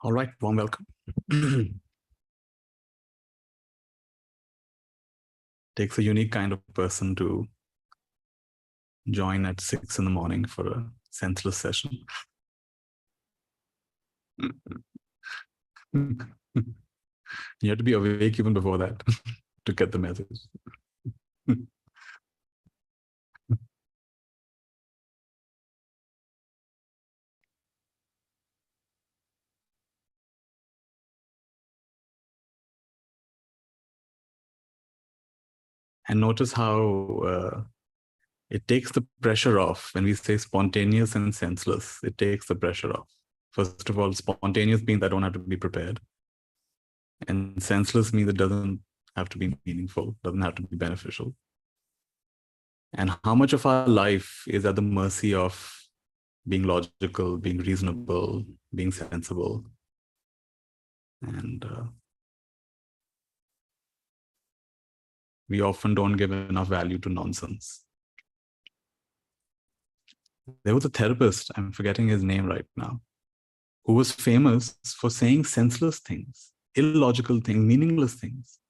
All right, warm welcome. Takes a unique kind of person to join at 6 in the morning for a senseless session. You have to be awake even before that to get the message. And notice how it takes the pressure off when we say spontaneous and senseless. It takes the pressure off. First of all, spontaneous means I don't have to be prepared. And senseless means it doesn't have to be meaningful, doesn't have to be beneficial. And how much of our life is at the mercy of being logical, being reasonable, being sensible. And we often don't give enough value to nonsense. There was a therapist, I'm forgetting his name right now, who was famous for saying senseless things, illogical things, meaningless things.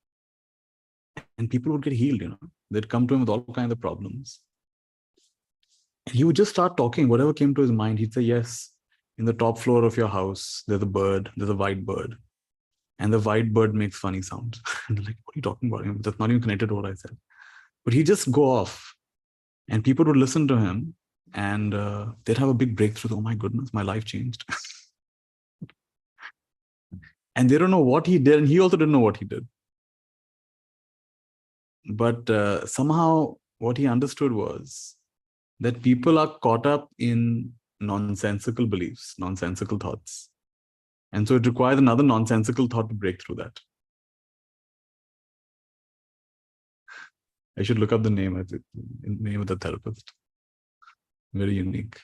And people would get healed, They'd come to him with all kinds of problems. And he would just start talking, whatever came to his mind. He'd say, yes, in the top floor of your house, there's a bird, there's a white bird. And the white bird makes funny sounds. And they're like, what are you talking about? That's not even connected to what I said. But he'd just go off. And people would listen to him and they'd have a big breakthrough. Oh my goodness, my life changed. And they don't know what he did. And he also didn't know what he did. But somehow what he understood was that people are caught up in nonsensical beliefs, nonsensical thoughts. And so it requires another nonsensical thought to break through that. I should look up the name of the therapist. Very unique.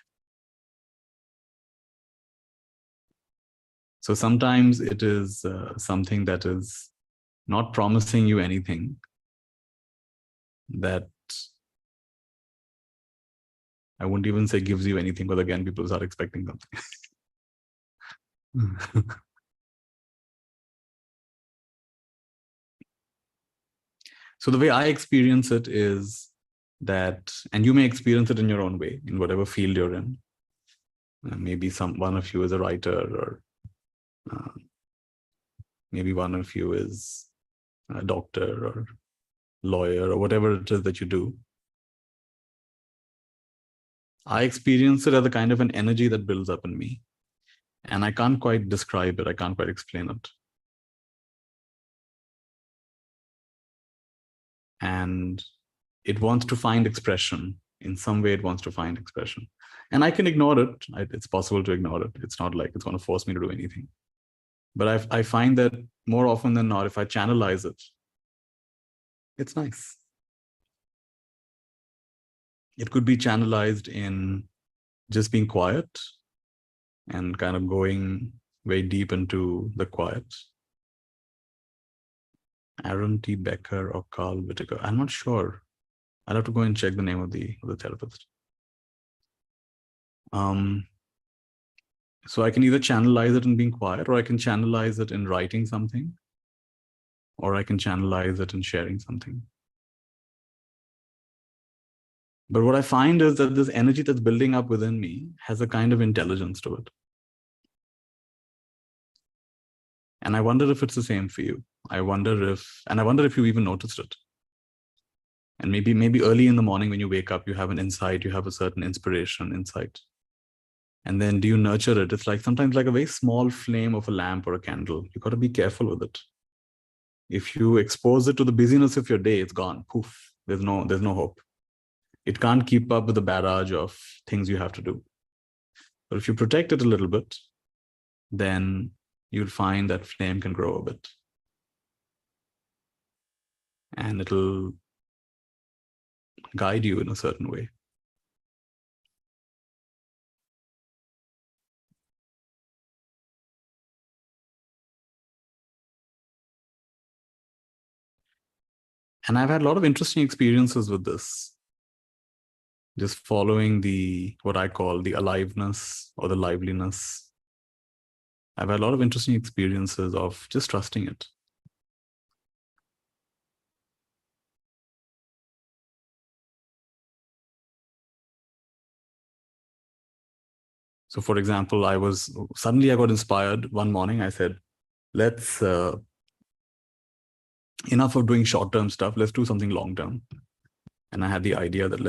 So sometimes it is something that is not promising you anything, that I wouldn't even say gives you anything, but again, people start expecting something. So the way I experience it is that, and you may experience it in your own way, in whatever field you're in. Maybe one of you is a writer, or maybe one of you is a doctor or lawyer, or whatever it is that you do. I experience it as a kind of an energy that builds up in me. And I can't quite describe it. I can't quite explain it. And it wants to find expression. In some way, it wants to find expression. And I can ignore it. It's possible to ignore it. It's not like it's going to force me to do anything. But I find that more often than not, if I channelize it, it's nice. It could be channelized in just being quiet and kind of going very deep into the quiet. Aaron T. Becker or Carl Whitaker. I'm not sure. I'll have to go and check the name of the therapist. So I can either channelize it in being quiet, or I can channelize it in writing something, or I can channelize it in sharing something. But what I find is that this energy that's building up within me has a kind of intelligence to it. And I wonder if it's the same for you. I wonder if you even noticed it. And maybe early in the morning when you wake up, you have an insight, you have a certain inspiration, insight. And then do you nurture it? It's like sometimes like a very small flame of a lamp or a candle. You got to be careful with it. If you expose it to the busyness of your day, it's gone. Poof. There's no hope. It can't keep up with the barrage of things you have to do. But if you protect it a little bit, then you'll find that flame can grow a bit. And it'll guide you in a certain way. And I've had a lot of interesting experiences with this. Just following what I call the aliveness or the liveliness I've had a lot of interesting experiences of just trusting it. So for example, suddenly I got inspired one morning. I said, let's, enough of doing short-term stuff. Let's do something long-term. And I had the idea that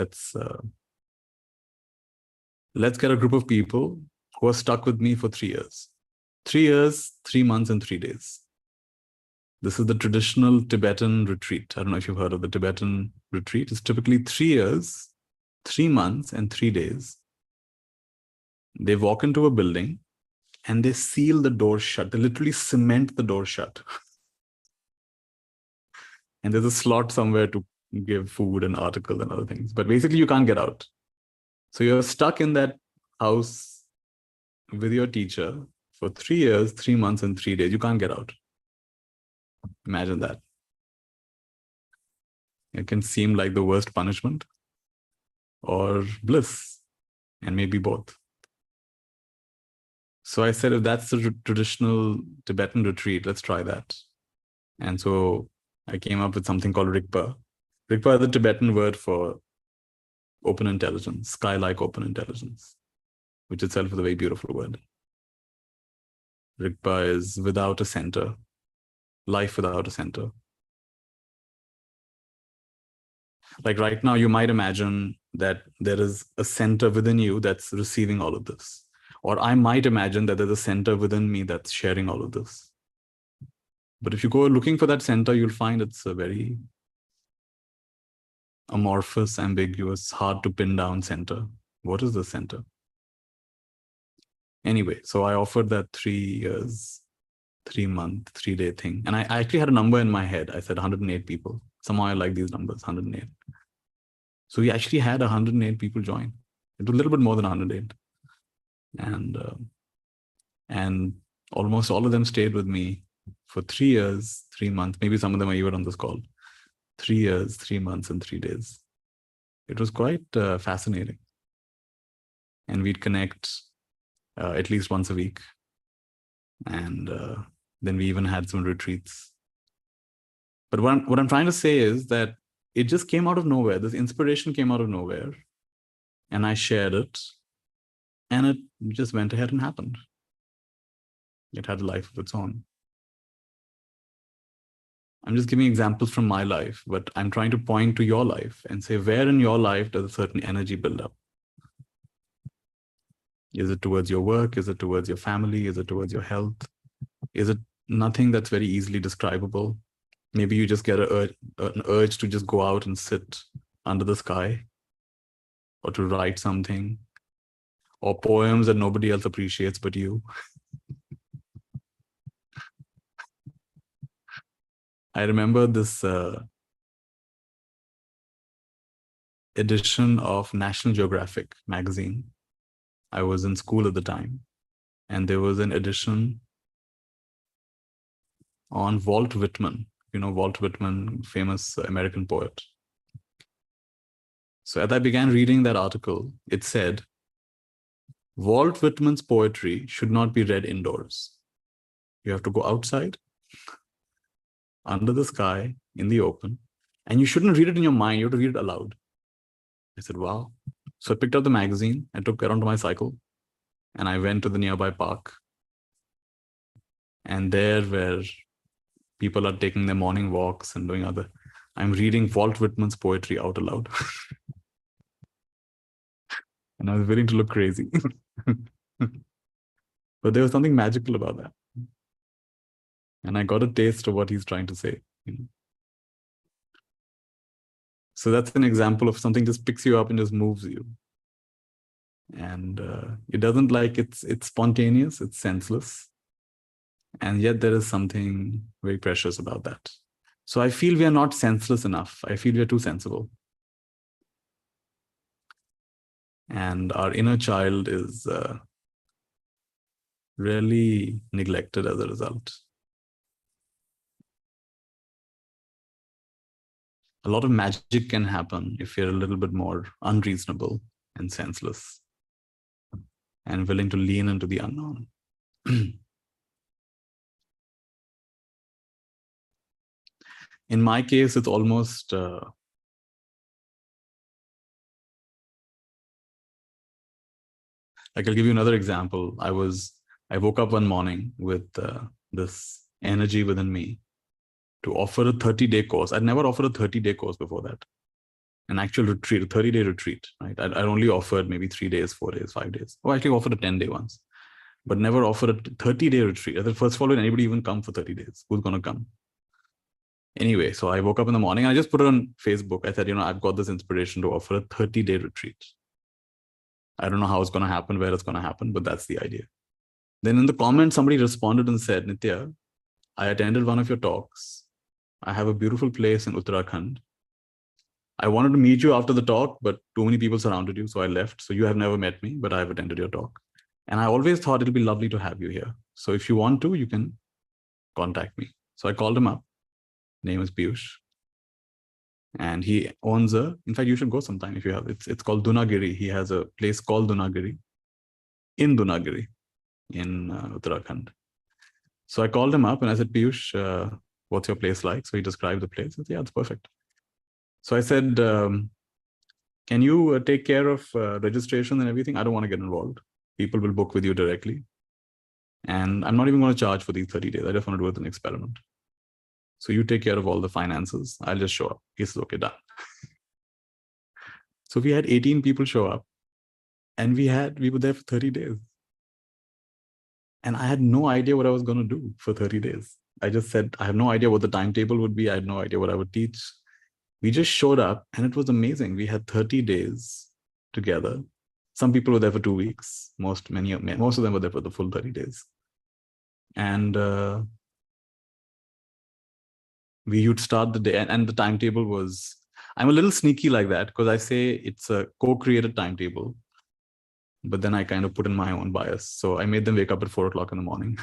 let's get a group of people who are stuck with me for 3 years. 3 years, 3 months, and 3 days. This is the traditional Tibetan retreat. I don't know if you've heard of the Tibetan retreat. It's typically 3 years, 3 months, and 3 days. They walk into a building and they seal the door shut. They literally cement the door shut. And there's a slot somewhere to give food and articles and other things. But basically, you can't get out. So you're stuck in that house with your teacher for 3 years, 3 months, and 3 days. You can't get out. Imagine that. It can seem like the worst punishment or bliss, and maybe both. So I said, if that's the traditional Tibetan retreat, let's try that. And so I came up with something called Rigpa. Rigpa is the Tibetan word for open intelligence, sky-like open intelligence, which itself is a very beautiful word. Rigpa is without a center, life without a center. Like right now, you might imagine that there is a center within you that's receiving all of this. Or I might imagine that there's a center within me that's sharing all of this. But if you go looking for that center, you'll find it's a very amorphous, ambiguous, hard to pin down center. What is the center? Anyway, so I offered that 3 years, 3 month, 3 day thing. And I actually had a number in my head. I said 108 people. Somehow I like these numbers, 108. So we actually had 108 people join. It was a little bit more than 108. And almost all of them stayed with me for 3 years, 3 months. Maybe some of them are even on this call. 3 years, 3 months, and 3 days. It was quite fascinating. And we'd connect at least once a week. And then we even had some retreats. But what I'm trying to say is that it just came out of nowhere. This inspiration came out of nowhere. And I shared it. And it just went ahead and happened. It had a life of its own. I'm just giving examples from my life, but I'm trying to point to your life and say, where in your life does a certain energy build up? Is it towards your work? Is it towards your family? Is it towards your health? Is it nothing that's very easily describable? Maybe you just get an urge to just go out and sit under the sky, or to write something, or poems that nobody else appreciates but you. I remember this edition of National Geographic magazine. I was in school at the time, and there was an edition on Walt Whitman. You know, Walt Whitman, famous American poet. So as I began reading that article, it said, Walt Whitman's poetry should not be read indoors. You have to go outside, under the sky, in the open, and you shouldn't read it in your mind. You have to read it aloud. I said, wow. So I picked up the magazine, I took it onto my cycle, and I went to the nearby park. And there, where people are taking their morning walks and doing I'm reading Walt Whitman's poetry out aloud. And I was willing to look crazy. But there was something magical about that. And I got a taste of what he's trying to say. So that's an example of something just picks you up and just moves you. And it doesn't it's spontaneous, it's senseless. And yet there is something very precious about that. So I feel we are not senseless enough. I feel we are too sensible. And our inner child is really neglected as a result. A lot of magic can happen if you're a little bit more unreasonable and senseless and willing to lean into the unknown. In my case, it's almost like, I'll give you another example. I woke up one morning with this energy within me to offer a 30-day course. I'd never offered a 30-day course before that. An actual retreat, a 30-day retreat, right? I'd only offered maybe 3 days, 4 days, 5 days. Oh, I actually offered a 10-day once, but never offered a 30-day retreat. I said, first of all, will anybody even come for 30 days? Who's going to come? Anyway, so I woke up in the morning and I just put it on Facebook. I said, I've got this inspiration to offer a 30-day retreat. I don't know how it's going to happen, where it's going to happen, but that's the idea. Then in the comments, somebody responded and said, Nitya, I attended one of your talks. I have a beautiful place in Uttarakhand. I wanted to meet you after the talk, but too many people surrounded you, so I left. So you have never met me, but I have attended your talk. And I always thought it'll be lovely to have you here. So if you want to, you can contact me. So I called him up. Name is Piyush. And he owns in fact, you should go sometime if you have, it's called Dunagiri. He has a place called Dunagiri in Uttarakhand. So I called him up and I said, Piyush, what's your place like? So he described the place. I said, yeah, it's perfect. So I said, can you take care of registration and everything? I don't want to get involved. People will book with you directly. And I'm not even going to charge for these 30 days. I just want to do it as an experiment. So you take care of all the finances. I'll just show up. He says, okay, done. So we had 18 people show up and we were there for 30 days. And I had no idea what I was going to do for 30 days. I just said, I have no idea what the timetable would be. I had no idea what I would teach. We just showed up and it was amazing. We had 30 days together. Some people were there for 2 weeks. Most of them were there for the full 30 days. And we would start the day, and the timetable was, I'm a little sneaky like that because I say it's a co-created timetable, but then I kind of put in my own bias. So I made them wake up at 4 o'clock in the morning.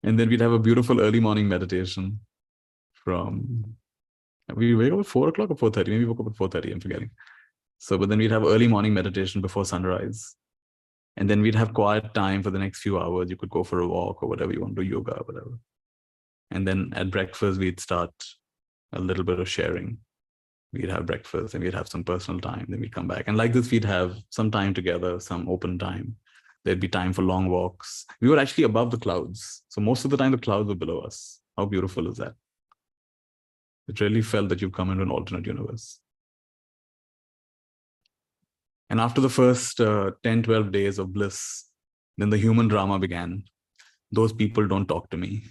And then we'd have a beautiful early morning meditation we wake up at 4 o'clock or 4:30. Maybe we woke up at 4:30, I'm forgetting. So, but then we'd have early morning meditation before sunrise. And then we'd have quiet time for the next few hours. You could go for a walk or whatever you want to do, yoga, whatever. And then at breakfast, we'd start a little bit of sharing. We'd have breakfast and we'd have some personal time. Then we'd come back. And like this, we'd have some time together, some open time. There'd be time for long walks. We were actually above the clouds. So most of the time, the clouds were below us. How beautiful is that? It really felt that you've come into an alternate universe. And after the first 10, 12 days of bliss, then the human drama began. Those people don't talk to me.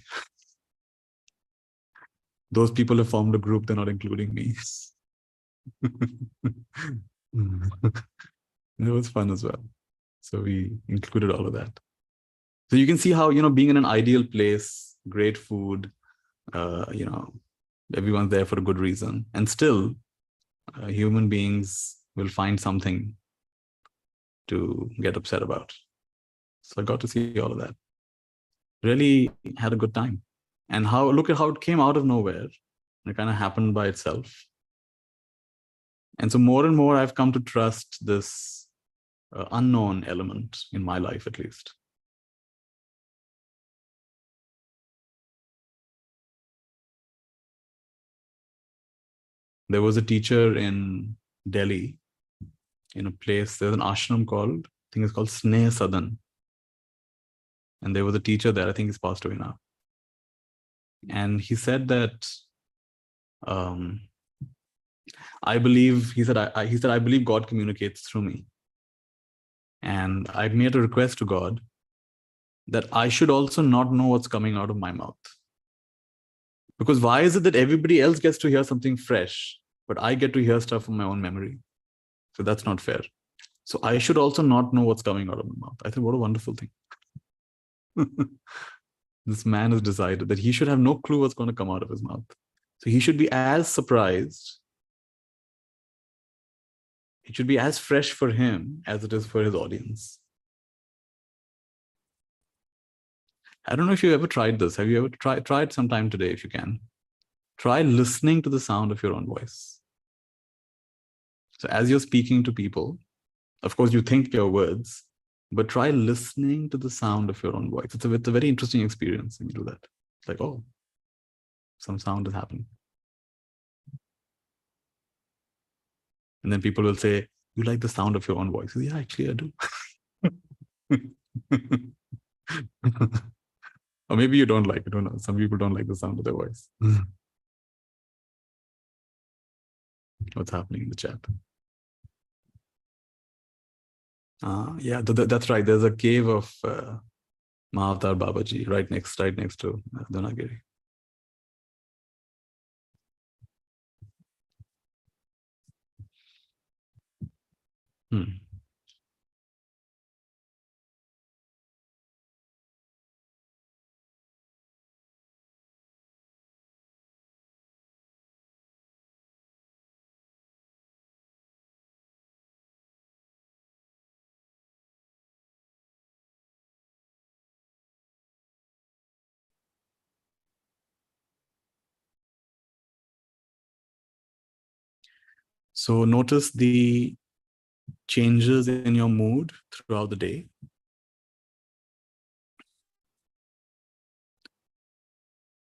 Those people have formed a group, they're not including me. It was fun as well. So we included all of that. So you can see how, being in an ideal place, great food, everyone's there for a good reason. And still, human beings will find something to get upset about. So I got to see all of that. Really had a good time. And look at how it came out of nowhere. It kind of happened by itself. And so more and more, I've come to trust this unknown element in my life, at least. There was a teacher in Delhi, in a place, there's an ashram called, I think it's called Sneh Sadan. And there was a teacher there, I think he's passed away now. And he said that, I believe, he said, I believe God communicates through me. And I made a request to God that I should also not know what's coming out of my mouth. Because why is it that everybody else gets to hear something fresh, but I get to hear stuff from my own memory? So that's not fair. So I should also not know what's coming out of my mouth. I said, what a wonderful thing. This man has decided that he should have no clue what's going to come out of his mouth. So he should be as surprised. It should be as fresh for him as it is for his audience. I don't know if you ever tried this. Have you ever tried sometime today, if you can? Try listening to the sound of your own voice. So as you're speaking to people, of course, you think your words, But try listening to the sound of your own voice. It's a very interesting experience when you do that. It's like, oh, some sound is happening. And then people will say, you like the sound of your own voice? Yeah, actually, I do. Or maybe you don't like it. I don't know. Some people don't like the sound of their voice. What's happening in the chat? Yeah, that's right. There's a cave of Mahavatar Babaji right next to Dhanagiri. So notice the changes in your mood throughout the day.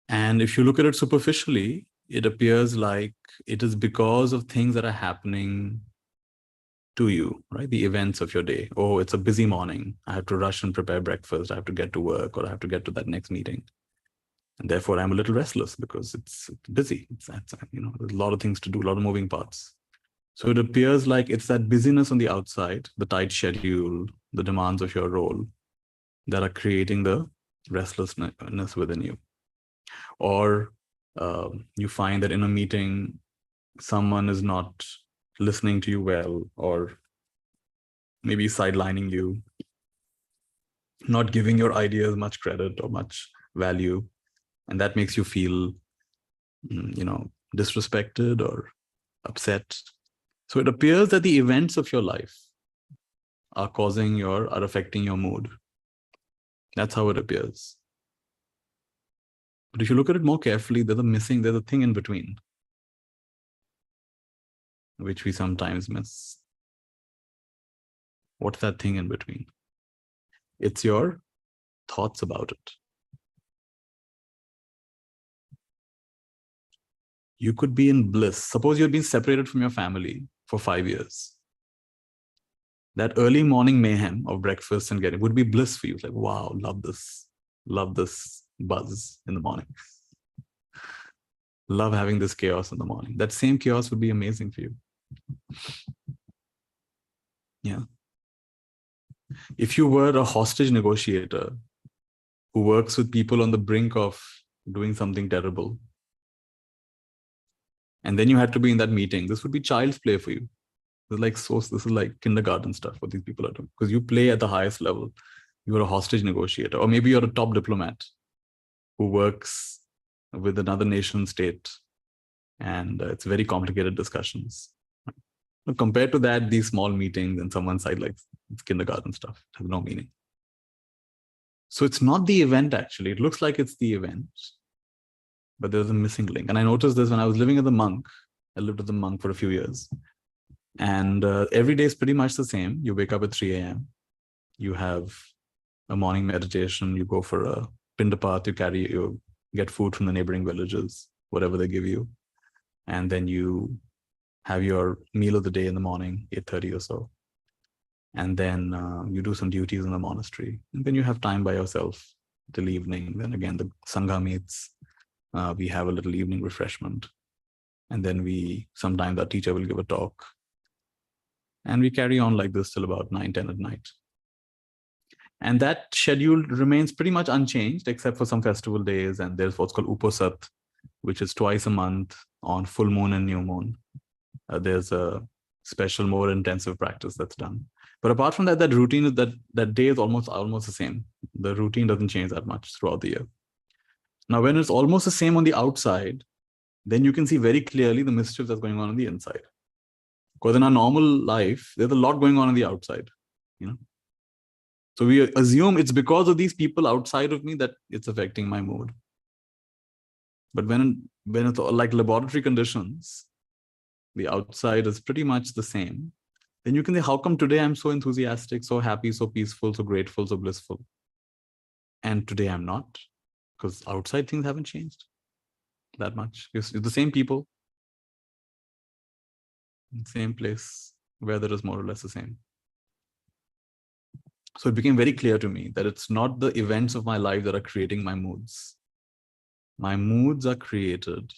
And if you look at it superficially, it appears like it is because of things that are happening to you, right? The events of your day. Oh, it's a busy morning. I have to rush and prepare breakfast. I have to get to work, or I have to get to that next meeting. And therefore, I'm a little restless because it's busy. It's there's a lot of things to do, a lot of moving parts. So it appears like it's that busyness on the outside, the tight schedule, the demands of your role that are creating the restlessness within you. Or you find that in a meeting, someone is not listening to you well, or maybe sidelining you, not giving your ideas much credit or much value. And that makes you feel, disrespected or upset. So it appears that the events of your life are affecting your mood. That's how it appears. But if you look at it more carefully, there's a thing in between, which we sometimes miss. What's that thing in between? It's your thoughts about it. You could be in bliss. Suppose you've been separated from your family for 5 years. That early morning mayhem of breakfast and getting would be bliss for you. Like, wow, love this buzz in the morning. Love having this chaos in the morning. That same chaos would be amazing for you. Yeah. If you were a hostage negotiator who works with people on the brink of doing something terrible, and then you had to be in that meeting, this would be child's play for you. This is like kindergarten stuff, what these people are doing, because you play at the highest level. You're a hostage negotiator, or maybe you're a top diplomat who works with another nation state, and it's very complicated discussions. Compared to that, these small meetings and someone's side, like, it's kindergarten stuff. It has no meaning. So it's not the event, actually. It looks like it's the event, but there's a missing link. And I noticed this when I was living as a monk. I lived as a monk for a few years. And every day is pretty much the same. You wake up at 3 a.m. You have a morning meditation. You go for a pindapath. You get food from the neighboring villages, whatever they give you. And then you have your meal of the day in the morning, 8:30 or so. And then you do some duties in the monastery. And then you have time by yourself till evening. Then again, the Sangha meets. We have a little evening refreshment. And then sometimes our teacher will give a talk. And we carry on like this till about 9, 10 at night. And that schedule remains pretty much unchanged, except for some festival days. And there's what's called Uposat, which is twice a month on full moon and new moon. There's a special, more intensive practice that's done. But apart from that, that routine is that day is almost the same. The routine doesn't change that much throughout the year. Now, when it's almost the same on the outside, then you can see very clearly the mischief that's going on the inside. Because in our normal life, there's a lot going on the outside, So we assume it's because of these people outside of me that it's affecting my mood. But when it's like laboratory conditions, the outside is pretty much the same. then you can say, how come today I'm so enthusiastic, so happy, so peaceful, so grateful, so blissful? And today I'm not, because outside things haven't changed that much. It's the same people, same place, weather is more or less the same. So it became very clear to me that it's not the events of my life that are creating my moods. My moods are created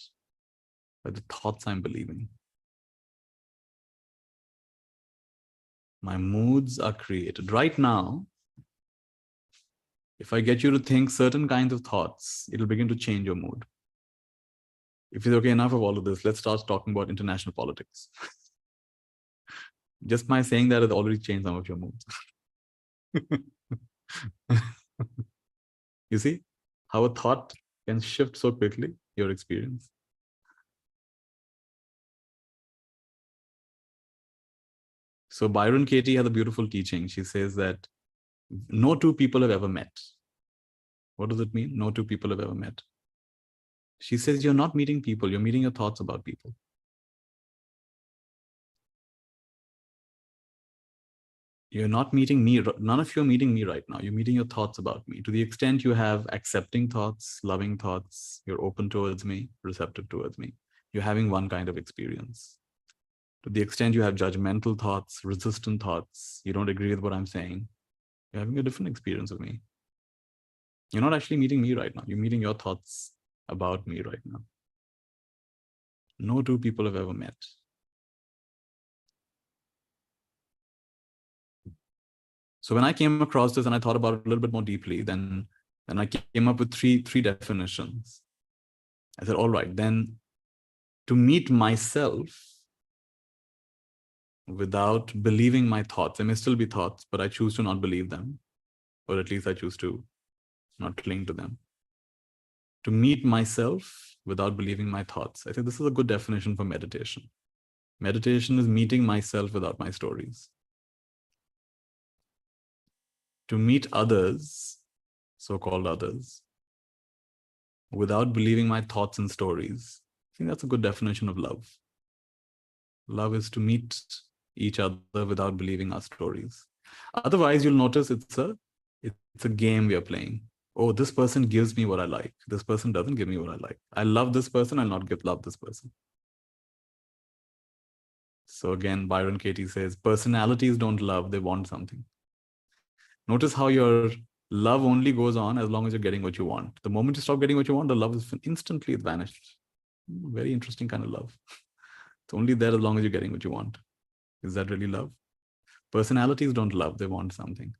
by the thoughts I'm believing. My moods are created. Right now, if I get you to think certain kinds of thoughts, it'll begin to change your mood. If it's okay, enough of all of this, let's start talking about international politics. Just my saying that has already changed some of your moods. You see how a thought can shift so quickly, your experience. So Byron Katie had a beautiful teaching. She says that no two people have ever met. What does it mean? No two people have ever met. She says you're not meeting people, you're meeting your thoughts about people. You're not meeting me. None of you are meeting me right now. You're meeting your thoughts about me. To the extent you have accepting thoughts, loving thoughts, you're open towards me, receptive towards me, you're having one kind of experience. To the extent you have judgmental thoughts, resistant thoughts, you don't agree with what I'm saying, you're having a different experience of me. You're not actually meeting me right now. You're meeting your thoughts about me right now. No two people have ever met. So when I came across this and I thought about it a little bit more deeply, then I came up with three definitions. I said, all right, then to meet myself without believing my thoughts, there may still be thoughts, but I choose to not believe them, or at least I choose to not cling to them. To meet myself without believing my thoughts. I think this is a good definition for meditation. Meditation is meeting myself without my stories. To meet others, so-called others, without believing my thoughts and stories. I think that's a good definition of love. Love is to meet each other without believing our stories. Otherwise, you'll notice it's a game we are playing. Oh, this person gives me what I like. This person doesn't give me what I like. I love this person, I'll not love this person. So again, Byron Katie says, personalities don't love, they want something. Notice how your love only goes on as long as you're getting what you want. The moment you stop getting what you want, the love is instantly vanished. Very interesting kind of love. It's only there as long as you're getting what you want. Is that really love? Personalities don't love, they want something.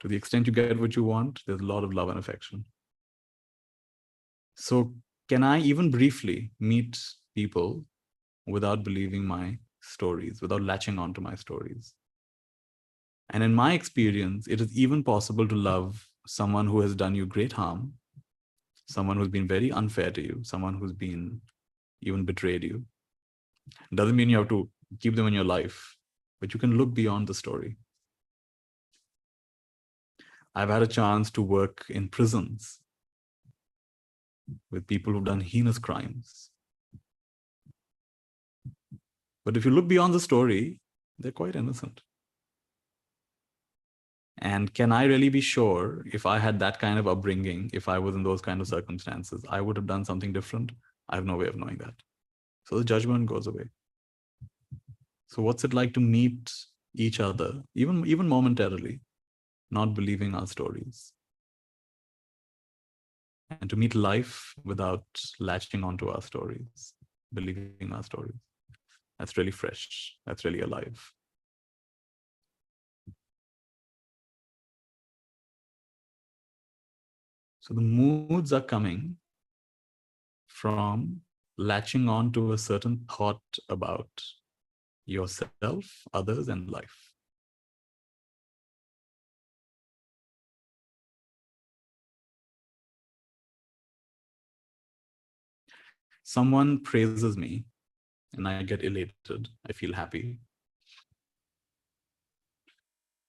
To the extent you get what you want, there's a lot of love and affection. So can I even briefly meet people without believing my stories, without latching onto my stories? And in my experience, it is even possible to love someone who has done you great harm, someone who's been very unfair to you, someone who's been even betrayed you. It doesn't mean you have to keep them in your life, but you can look beyond the story. I've had a chance to work in prisons with people who've done heinous crimes. But if you look beyond the story, they're quite innocent. And can I really be sure if I had that kind of upbringing, if I was in those kind of circumstances, I would have done something different? I have no way of knowing that. So the judgment goes away. So what's it like to meet each other, even momentarily, not believing our stories? And to meet life without latching onto our stories, believing our stories. That's really fresh. That's really alive. So the moods are coming from latching on to a certain thought about yourself, others, and life. Someone praises me and I get elated. I feel happy.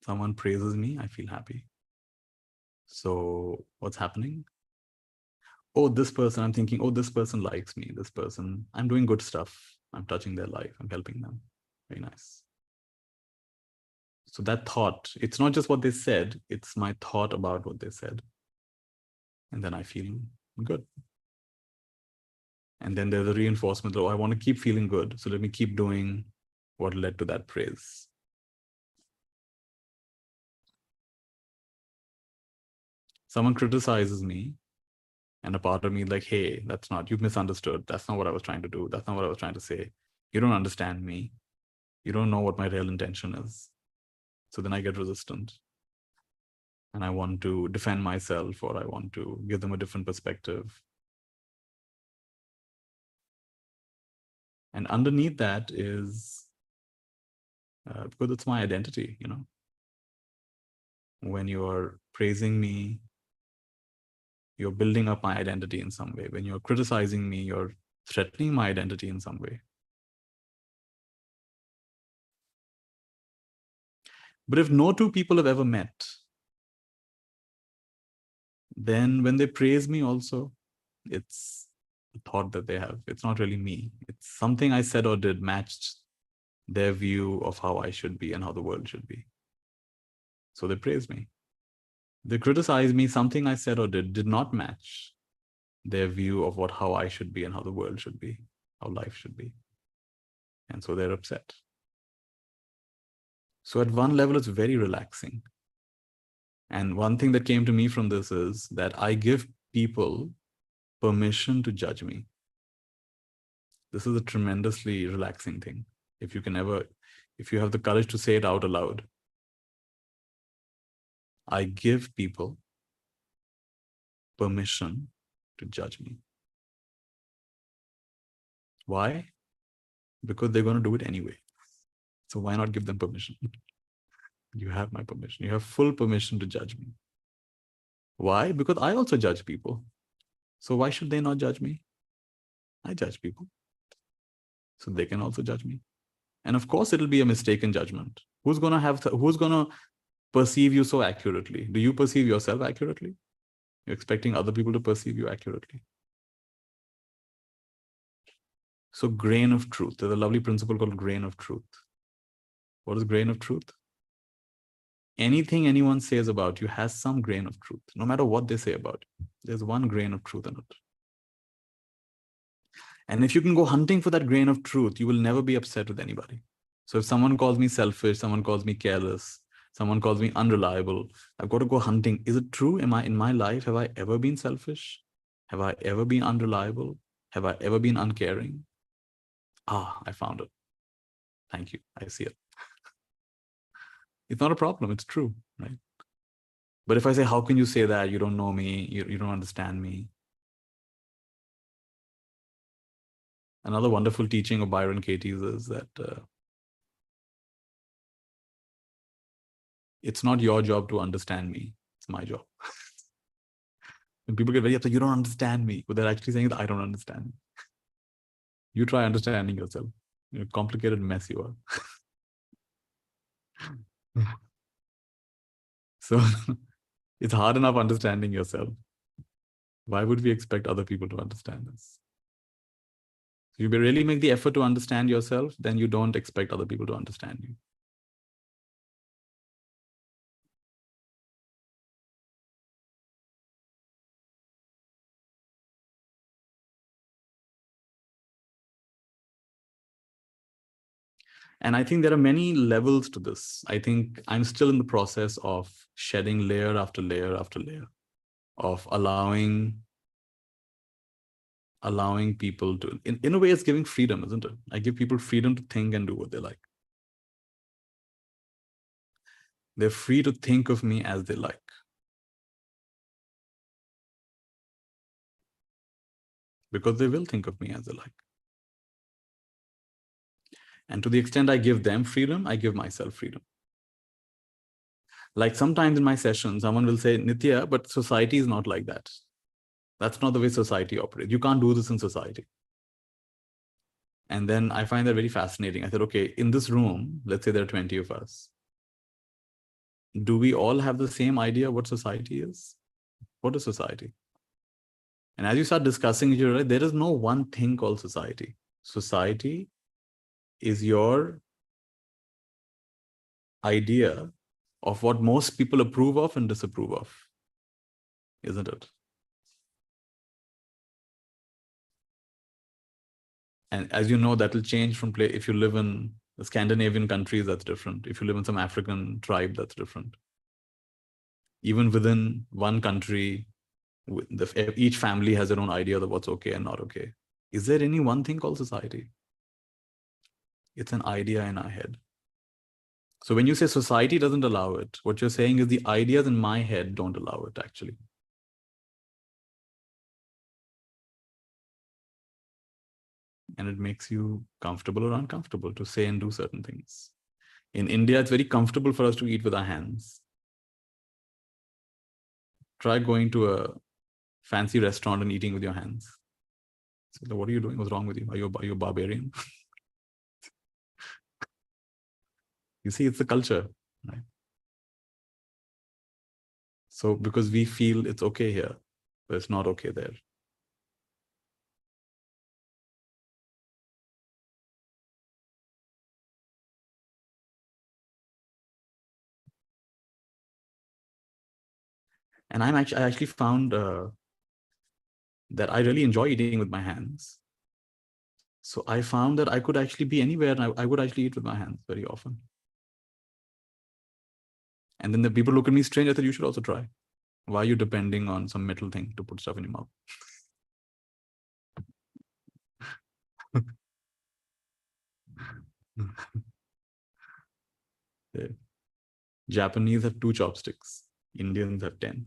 Someone praises me, I feel happy. So what's happening? Oh, this person, I'm thinking, oh, this person likes me. This person, I'm doing good stuff. I'm touching their life. I'm helping them. Very nice. So that thought, it's not just what they said, it's my thought about what they said. And then I feel good. And then there's a reinforcement, oh, I want to keep feeling good. So let me keep doing what led to that praise. Someone criticizes me, and a part of me is like, hey, you've misunderstood. That's not what I was trying to do. That's not what I was trying to say. You don't understand me. You don't know what my real intention is. So then I get resistant. And I want to defend myself, or I want to give them a different perspective. And underneath that is, because it's my identity, when you're praising me, you're building up my identity in some way. When you're criticizing me, you're threatening my identity in some way. But if no two people have ever met, then when they praise me also, it's a thought that they have. It's not really me. It's something I said or did matched their view of how I should be and how the world should be. So they praise me. They criticize me, something I said or did not match their view of how I should be and how the world should be, how life should be. And so they're upset. So at one level, it's very relaxing. And one thing that came to me from this is that I give people permission to judge me. This is a tremendously relaxing thing. If you have the courage to say it out aloud. I give people permission to judge me. Why? Because they're going to do it anyway. So why not give them permission? You have my permission. You have full permission to judge me. Why? Because I also judge people. So why should they not judge me? I judge people. So they can also judge me. And of course, it'll be a mistaken judgment. Who's going to perceive you so accurately? Do you perceive yourself accurately? You're expecting other people to perceive you accurately. So grain of truth. There's a lovely principle called grain of truth. What is grain of truth? Anything anyone says about you has some grain of truth. No matter what they say about you, there's one grain of truth in it. And if you can go hunting for that grain of truth, you will never be upset with anybody. So if someone calls me selfish, someone calls me careless, someone calls me unreliable, I've got to go hunting. Is it true? In my life, have I ever been selfish? Have I ever been unreliable? Have I ever been uncaring? I found it. Thank you. I see it. It's not a problem. It's true, right? But if I say, how can you say that? You don't know me. You don't understand me. Another wonderful teaching of Byron Katie's is that it's not your job to understand me. It's my job. When people get very upset, you don't understand me. What they're actually saying is, I don't understand you. You try understanding yourself. You're a complicated mess you are. So it's hard enough understanding yourself. Why would we expect other people to understand us? So you really make the effort to understand yourself, then you don't expect other people to understand you. And I think there are many levels to this. I think I'm still in the process of shedding layer after layer after layer of allowing people to, in a way, it's giving freedom, isn't it? I give people freedom to think and do what they like. They're free to think of me as they like. Because they will think of me as they like. And to the extent I give them freedom, I give myself freedom. Like sometimes in my session, someone will say, Nitya, but society is not like that. That's not the way society operates. You can't do this in society. And then I find that very fascinating. I said, okay, in this room, let's say there are 20 of us. Do we all have the same idea what society is? What is society? And as you start discussing, you realize there is no one thing called society. Society is your idea of what most people approve of and disapprove of, isn't it? And as you know, that will change from play. If you live in the Scandinavian countries, that's different. If you live in some African tribe, that's different. Even within one country, each family has their own idea of what's okay and not okay. Is there any one thing called society? It's an idea in our head. So when you say society doesn't allow it, what you're saying is the ideas in my head don't allow it, actually. And it makes you comfortable or uncomfortable to say and do certain things. In India, it's very comfortable for us to eat with our hands. Try going to a fancy restaurant and eating with your hands. So what are you doing? What's wrong with you? Are you a barbarian? You see, it's the culture, right? So because we feel it's okay here, but it's not okay there. And I actually found that I really enjoy eating with my hands. So I found that I could actually be anywhere and I would actually eat with my hands very often. And then the people look at me strange. I said, you should also try. Why are you depending on some metal thing to put stuff in your mouth? Yeah. Japanese have 2 chopsticks. Indians have 10.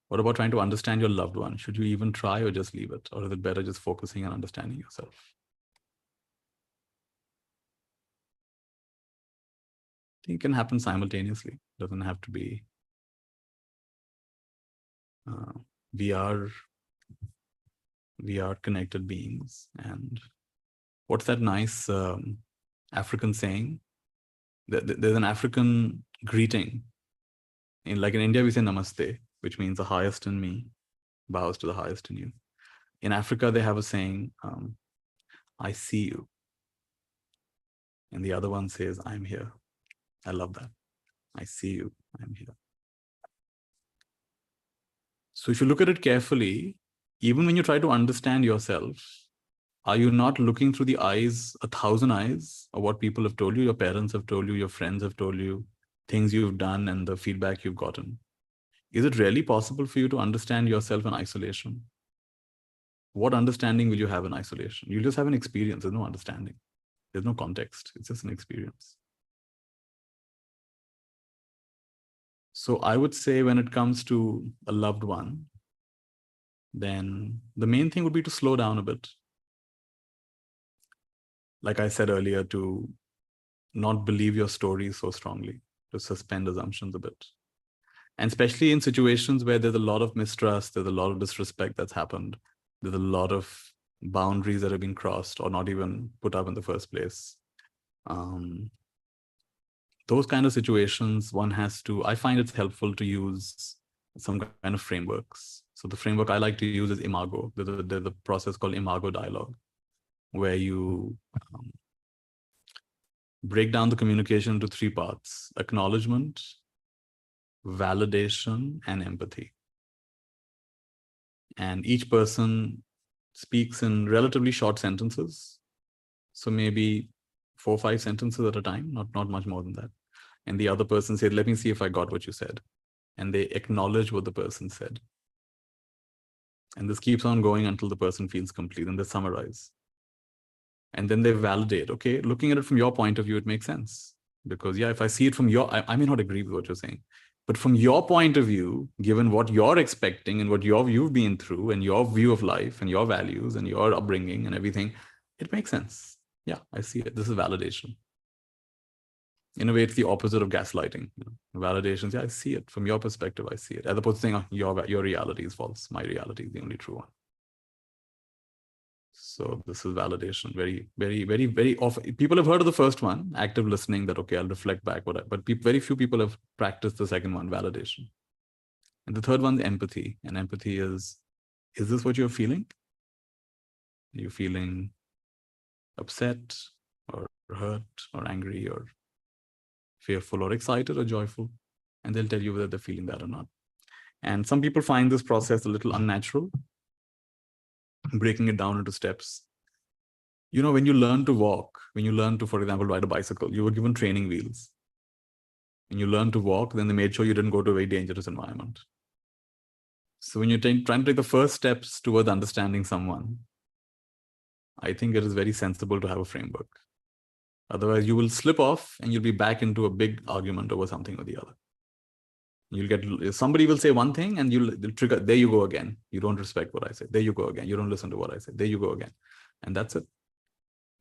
What about trying to understand your loved one? Should you even try or just leave it? Or is it better just focusing on understanding yourself? I think it can happen simultaneously. It doesn't have to be. We are connected beings. And what's that nice African saying? There's an African greeting. Like in India, we say namaste, which means the highest in me bows to the highest in you. In Africa, they have a saying, I see you. And the other one says, I'm here. I love that. I see you. I'm here. So if you look at it carefully, even when you try to understand yourself, are you not looking through the eyes, 1,000 eyes of what people have told you, your parents have told you, your friends have told you, things you've done and the feedback you've gotten? Is it really possible for you to understand yourself in isolation? What understanding will you have in isolation? You'll just have an experience. There's no understanding. There's no context. It's just an experience. So I would say when it comes to a loved one, then the main thing would be to slow down a bit. Like I said earlier, to not believe your story so strongly, to suspend assumptions a bit. And especially in situations where there's a lot of mistrust, there's a lot of disrespect that's happened, there's a lot of boundaries that have been crossed or not even put up in the first place. Those kind of situations, one has to, I find it's helpful to use some kind of frameworks. So the framework I like to use is Imago. There's a process called Imago dialogue, where you break down the communication into 3 parts: acknowledgement, validation, and empathy. And each person speaks in relatively short sentences. So maybe 4 or 5 sentences at a time, not much more than that. And the other person said, let me see if I got what you said. And they acknowledge what the person said. And this keeps on going until the person feels complete, and they summarize. And then they validate, okay, looking at it from your point of view, it makes sense. Because yeah, if I see it from I may not agree with what you're saying, but from your point of view, given what you're expecting and what you've been through and your view of life and your values and your upbringing and everything, it makes sense. Yeah, I see it. This is validation. In a way, it's the opposite of gaslighting. Validations, yeah, I see it. From your perspective, I see it. As opposed to saying, oh, your reality is false. My reality is the only true one. So this is validation. Very, very, very, very often. People have heard of the first one, active listening, that, okay, I'll reflect back, but very few people have practiced the second one, validation. And the third one, empathy. And empathy is this what you're feeling? Are you feeling upset or hurt or angry or fearful or excited or joyful? And they'll tell you whether they're feeling that or not. And some people find this process a little unnatural, breaking it down into steps. You know, when you learn to walk, when you learn to, for example, ride a bicycle, you were given training wheels. When you learn to walk, then they made sure you didn't go to a very dangerous environment. So when you're trying to take the first steps towards understanding someone, I think it is very sensible to have a framework. Otherwise, you will slip off and you'll be back into a big argument over something or the other. You'll get, somebody will say one thing and you'll trigger, there you go again. You don't respect what I say. There you go again. You don't listen to what I say. There you go again. And that's it.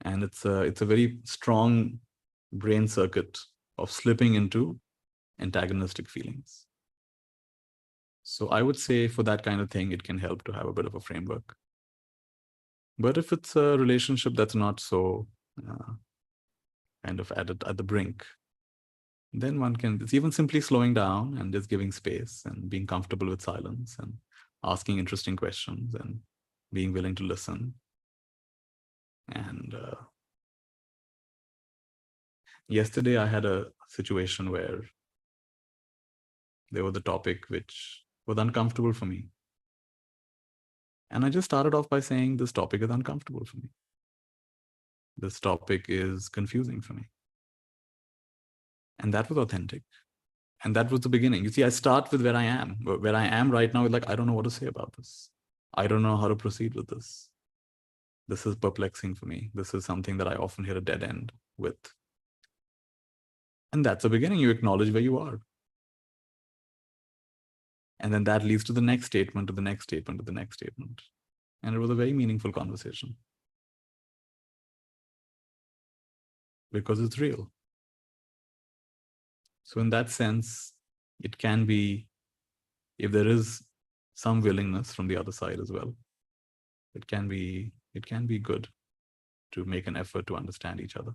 And it's a very strong brain circuit of slipping into antagonistic feelings. So I would say for that kind of thing, it can help to have a bit of a framework. But if it's a relationship that's not so kind of at the brink, then one can, it's even simply slowing down and just giving space and being comfortable with silence and asking interesting questions and being willing to listen. And yesterday I had a situation where there was a topic which was uncomfortable for me. And I just started off by saying, this topic is uncomfortable for me. This topic is confusing for me. And that was authentic. And that was the beginning. You see, I start with where I am. Where I am right now is like, I don't know what to say about this. I don't know how to proceed with this. This is perplexing for me. This is something that I often hit a dead end with. And that's the beginning. You acknowledge where you are. And then that leads to the next statement, to the next statement, to the next statement. And it was a very meaningful conversation. Because it's real. So in that sense, it can be, if there is some willingness from the other side as well, it can be good to make an effort to understand each other.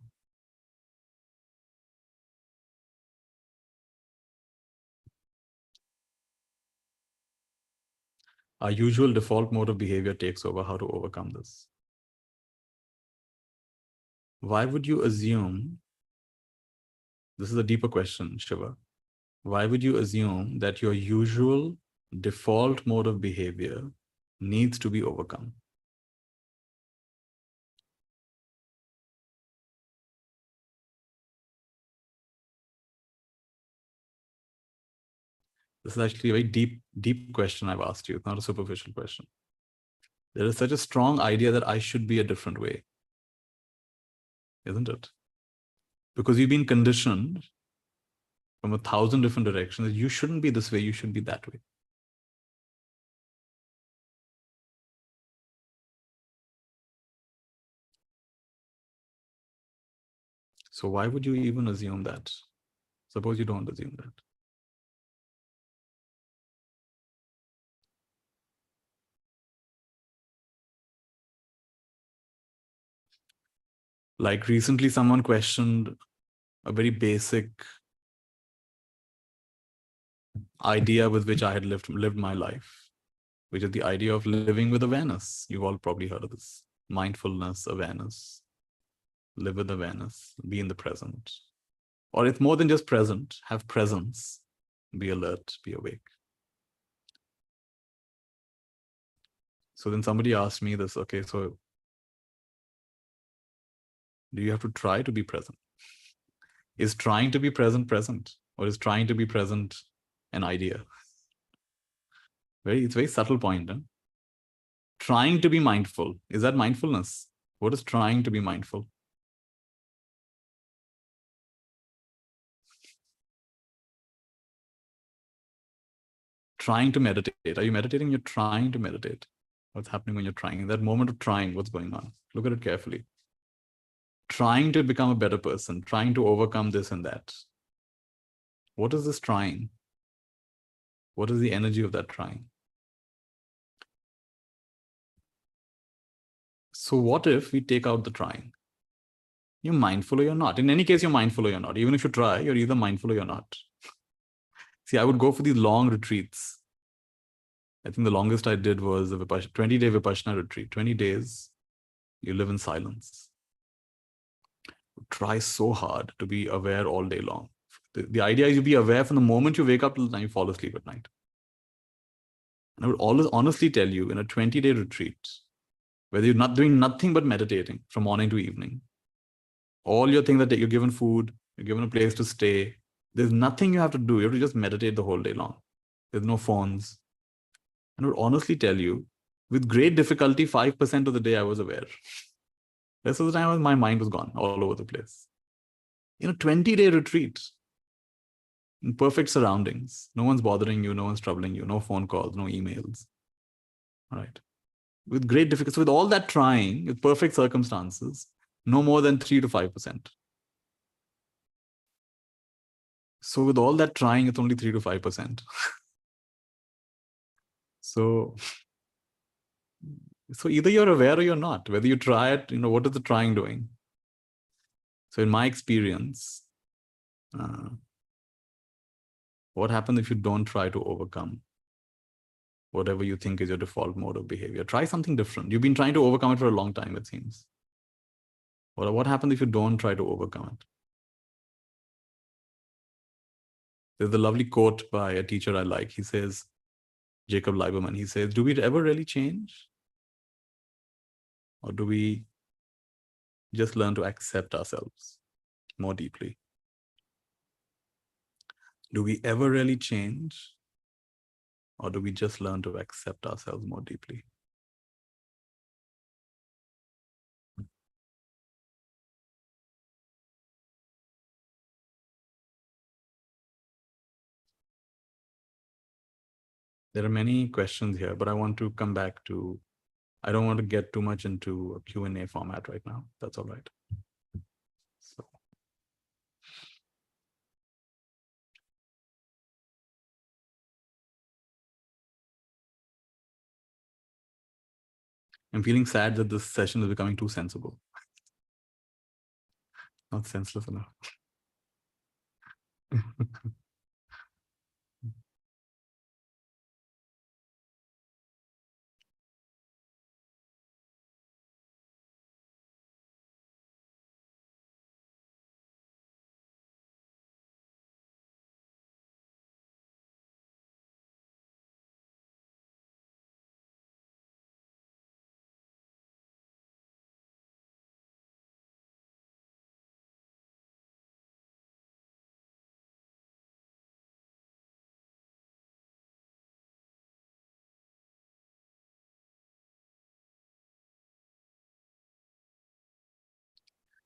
Our usual default mode of behavior takes over. How to overcome this? Why would you assume, this is a deeper question, Shiva, why would you assume that your usual default mode of behavior needs to be overcome? This is actually a very deep question I've asked you. It's not a superficial question. There is such a strong idea that I should be a different way, isn't it? Because you've been conditioned from 1,000 different directions that you shouldn't be this way, you should be that way. So why would you even assume that? Suppose you don't assume that. Like recently, someone questioned a very basic idea with which I had lived my life, which is the idea of living with awareness. You've all probably heard of this. Mindfulness, awareness, live with awareness, be in the present. Or it's more than just present, have presence, be alert, be awake. So then somebody asked me this, okay, so do you have to try to be present? Is trying to be present present? Or is trying to be present an idea? It's a very subtle point. Huh? Trying to be mindful, is that mindfulness? What is trying to be mindful? Trying to meditate. Are you meditating? You're trying to meditate. What's happening when you're trying? That moment of trying, what's going on? Look at it carefully. Trying to become a better person, trying to overcome this and that. What is this trying? What is the energy of that trying? So what if we take out the trying? You're mindful or you're not. In any case, you're mindful or you're not. Even if you try, you're either mindful or you're not. See, I would go for these long retreats. I think the longest I did was a 20-day Vipassana retreat. 20 days, you live in silence. Try so hard to be aware all day long. The idea is you be aware from the moment you wake up till the time you fall asleep at night. And I would always honestly tell you, in a 20-day retreat, whether you're not doing nothing but meditating from morning to evening, all your things that you're given food, you're given a place to stay, there's nothing you have to do. You have to just meditate the whole day long. There's no phones. And I would honestly tell you, with great difficulty, 5% of the day I was aware. The rest of the time, my mind was gone all over the place. In a 20-day retreat, in perfect surroundings, no one's bothering you, no one's troubling you, no phone calls, no emails. All right. With great difficulty, so with all that trying, with perfect circumstances, no more than 3 to 5%. So with all that trying, it's only 3 to 5%. So either you're aware or you're not. Whether you try it, what is the trying doing? So in my experience, what happens if you don't try to overcome whatever you think is your default mode of behavior? Try something different. You've been trying to overcome it for a long time, it seems. What happens if you don't try to overcome it? There's a lovely quote by a teacher I like. He says, Jacob Lieberman, he says, do we ever really change? Or do we just learn to accept ourselves more deeply? Do we ever really change? Or do we just learn to accept ourselves more deeply? There are many questions here, but I want to come back to, I don't want to get too much into a Q&A format right now. That's all right. So. I'm feeling sad that this session is becoming too sensible. Not senseless enough.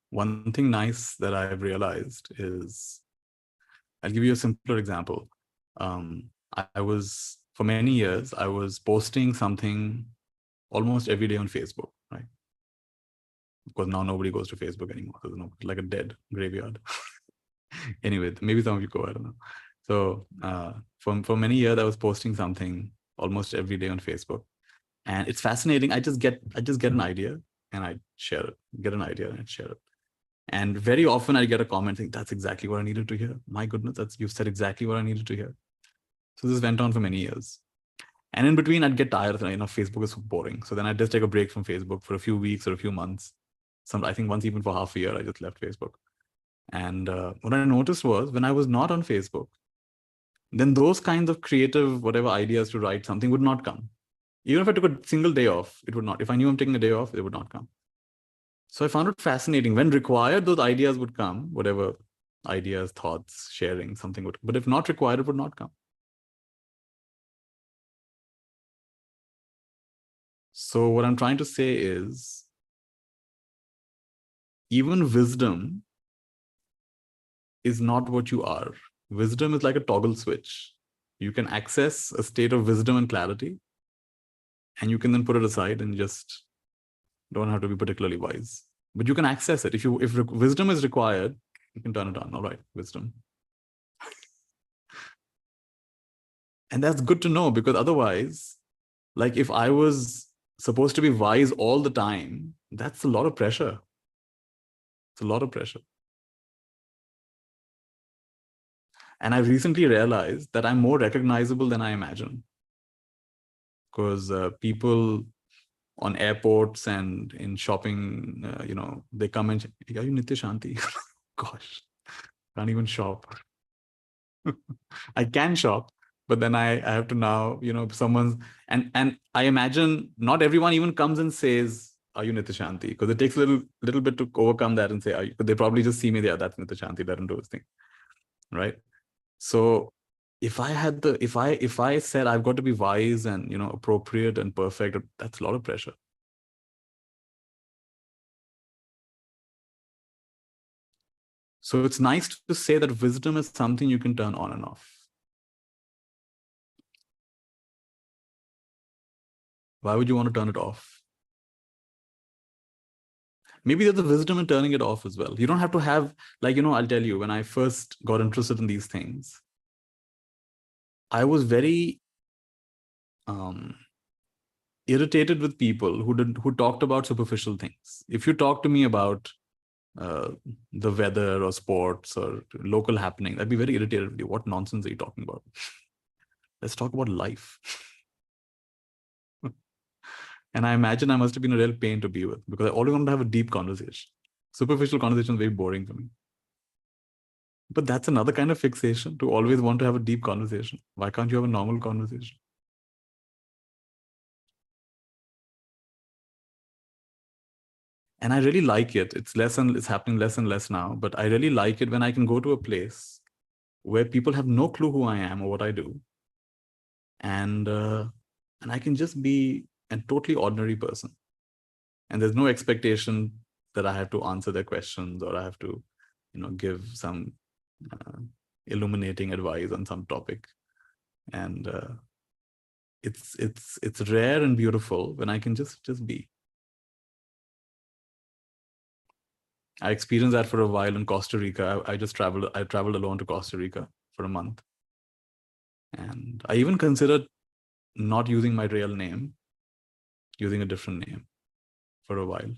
One thing nice that I've realized is, I'll give you a simpler example. I was, for many years, I was posting something almost every day on Facebook, right? Because now nobody goes to Facebook anymore. There's no, like a dead graveyard. Anyway, maybe some of you go, I don't know. So for many years, I was posting something almost every day on Facebook. And it's fascinating. I just get an idea and I share it, get an idea and I share it. And very often I get a comment saying, that's exactly what I needed to hear. My goodness, you've said exactly what I needed to hear. So this went on for many years. And in between, I'd get tired. Facebook is so boring. So then I'd just take a break from Facebook for a few weeks or a few months. I think once even for half a year, I just left Facebook. And what I noticed was when I was not on Facebook, then those kinds of creative, whatever ideas to write something would not come. Even if I took a single day off, it would not. If I knew I'm taking a day off, it would not come. So I found it fascinating. When required, those ideas would come, whatever ideas, thoughts, sharing, something would. But if not required, it would not come. So what I'm trying to say is, even wisdom is not what you are. Wisdom is like a toggle switch. You can access a state of wisdom and clarity, and you can then put it aside and just don't have to be particularly wise. But you can access it. If wisdom is required, you can turn it on. All right, wisdom. And that's good to know, because otherwise, like if I was supposed to be wise all the time, That's a lot of pressure. It's a lot of pressure. And I recently realized that I'm more recognizable than I imagine. Because people on airports and in shopping, they come and, are you Nitya Shanti? Gosh, can't even shop. I can shop, but then I have to now, someone's, and I imagine not everyone even comes and says, are you Nitya Shanti? Because it takes a little bit to overcome that and say, are you? They probably just see me there, that's Nitya Shanti, doesn't do his thing, right? So if I said I've got to be wise and appropriate and perfect, that's a lot of pressure. So it's nice to say that wisdom is something you can turn on and off. Why would you want to turn it off? Maybe there's a wisdom in turning it off as well. You don't have to have, I'll tell you, when I first got interested in these things, I was very irritated with people who talked about superficial things. If you talk to me about the weather or sports or local happening, I'd be very irritated with you. What nonsense are you talking about? Let's talk about life. And I imagine I must have been a real pain to be with because I always want to have a deep conversation. Superficial conversation is very boring for me. But that's another kind of fixation, to always want to have a deep conversation. Why can't you have a normal conversation? And I really like it. It's happening less and less now, but I really like it when I can go to a place where people have no clue who I am or what I do. And I can just be a totally ordinary person. And there's no expectation that I have to answer their questions or I have to, give some illuminating advice on some topic. And it's rare and beautiful when I can just be. I experienced that for a while in Costa Rica. I traveled alone to Costa Rica for a month. And I even considered not using my real name, using a different name for a while.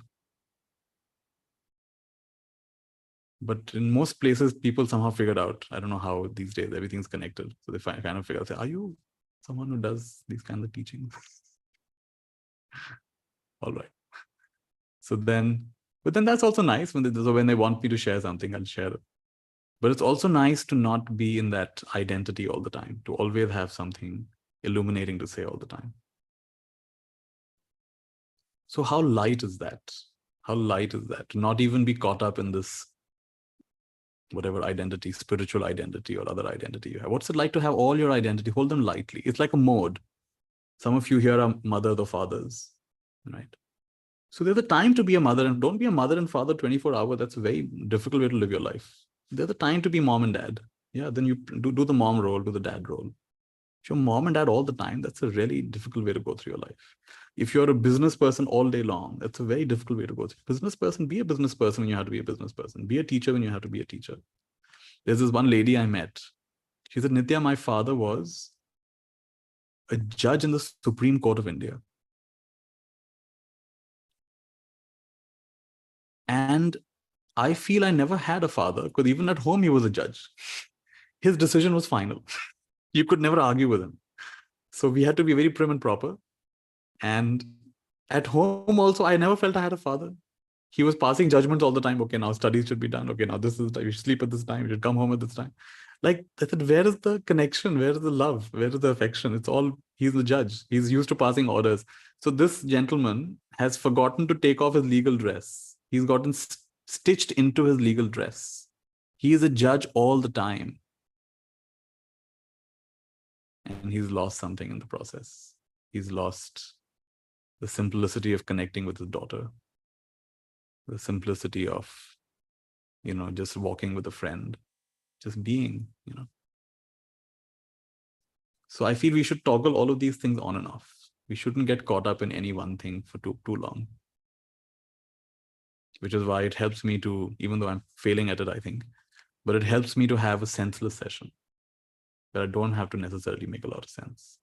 But in most places, people somehow figured out, I don't know how these days, everything's connected. So they kind of figure out, say, are you someone who does these kinds of teachings? All right. But then that's also nice when they want me to share something, I'll share it. But it's also nice to not be in that identity all the time, to always have something illuminating to say all the time. So how light is that? How light is that? To not even be caught up in this, whatever identity, spiritual identity or other identity you have. What's it like to have all your identity? Hold them lightly. It's like a mode. Some of you here are mothers or fathers, right? So there's a time to be a mother, and don't be a mother and father 24 hours. That's a very difficult way to live your life. There's a time to be mom and dad. Yeah, then you do the mom role, do the dad role. If you're mom and dad all the time, that's a really difficult way to go through your life. If you're a business person all day long, that's a very difficult way to go through. Business person, be a business person when you have to be a business person. Be a teacher when you have to be a teacher. There's this one lady I met. She said, Nitya, my father was a judge in the Supreme Court of India. And I feel I never had a father because even at home, he was a judge. His decision was final. You could never argue with him. So we had to be very prim and proper. And at home also, I never felt I had a father. He was passing judgments all the time. Okay, now studies should be done. Okay, now this is the time. You should sleep at this time. You should come home at this time. Like I said, where is the connection? Where is the love? Where is the affection? It's all, he's the judge. He's used to passing orders. So this gentleman has forgotten to take off his legal dress. He's gotten stitched into his legal dress. He is a judge all the time. And he's lost something in the process. He's lost the simplicity of connecting with his daughter, the simplicity of, just walking with a friend, just being, So I feel we should toggle all of these things on and off. We shouldn't get caught up in any one thing for too long. Which is why it helps me to, even though I'm failing at it, I think, but it helps me to have a senseless session that I don't have to necessarily make a lot of sense.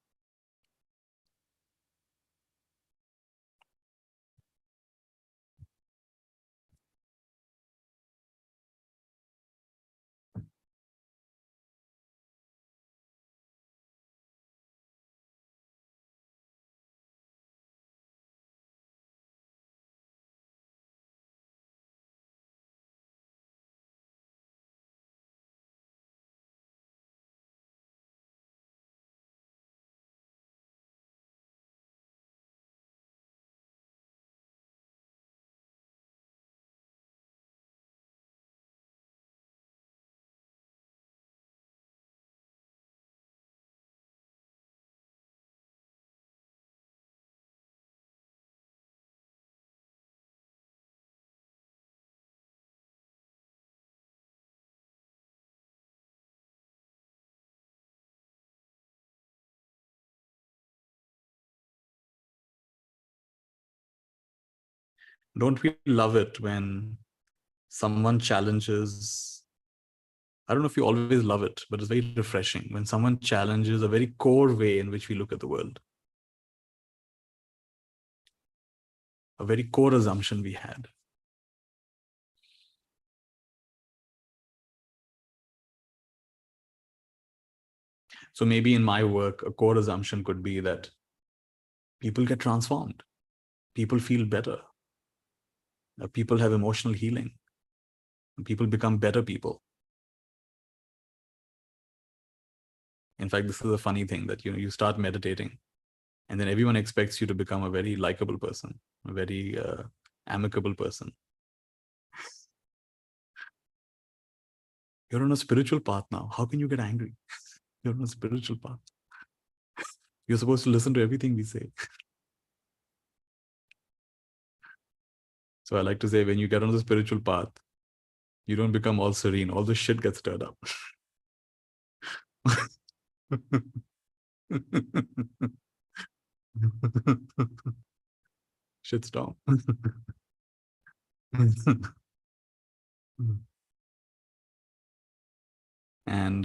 Don't we love it when someone challenges? I don't know if you always love it, but it's very refreshing when someone challenges a very core way in which we look at the world, a very core assumption we had. So maybe in my work, a core assumption could be that people get transformed, people feel better, people have emotional healing, people become better people. In fact, this is a funny thing that you start meditating, and then everyone expects you to become a very likable person, a very amicable person. You're on a spiritual path now. How can you get angry? You're on a spiritual path. You're supposed to listen to everything we say. So I like to say, when you get on the spiritual path, you don't become all serene. All the shit gets stirred up. Shitstorm. And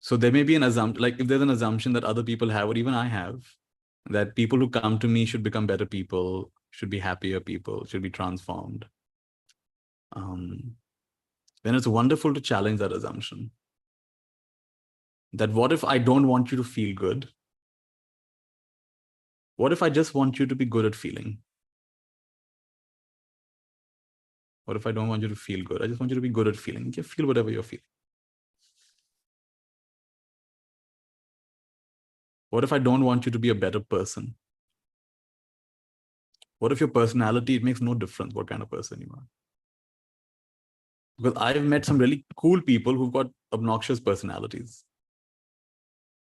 so there may be an assumption, like if there's an assumption that other people have, or even I have, that people who come to me should become better people, should be happier people, should be transformed. Then it's wonderful to challenge that assumption. That what if I don't want you to feel good? What if I just want you to be good at feeling? What if I don't want you to feel good? I just want you to be good at feeling. You feel whatever you're feeling. What if I don't want you to be a better person? What if your personality, it makes no difference what kind of person you are? Because I've met some really cool people who've got obnoxious personalities.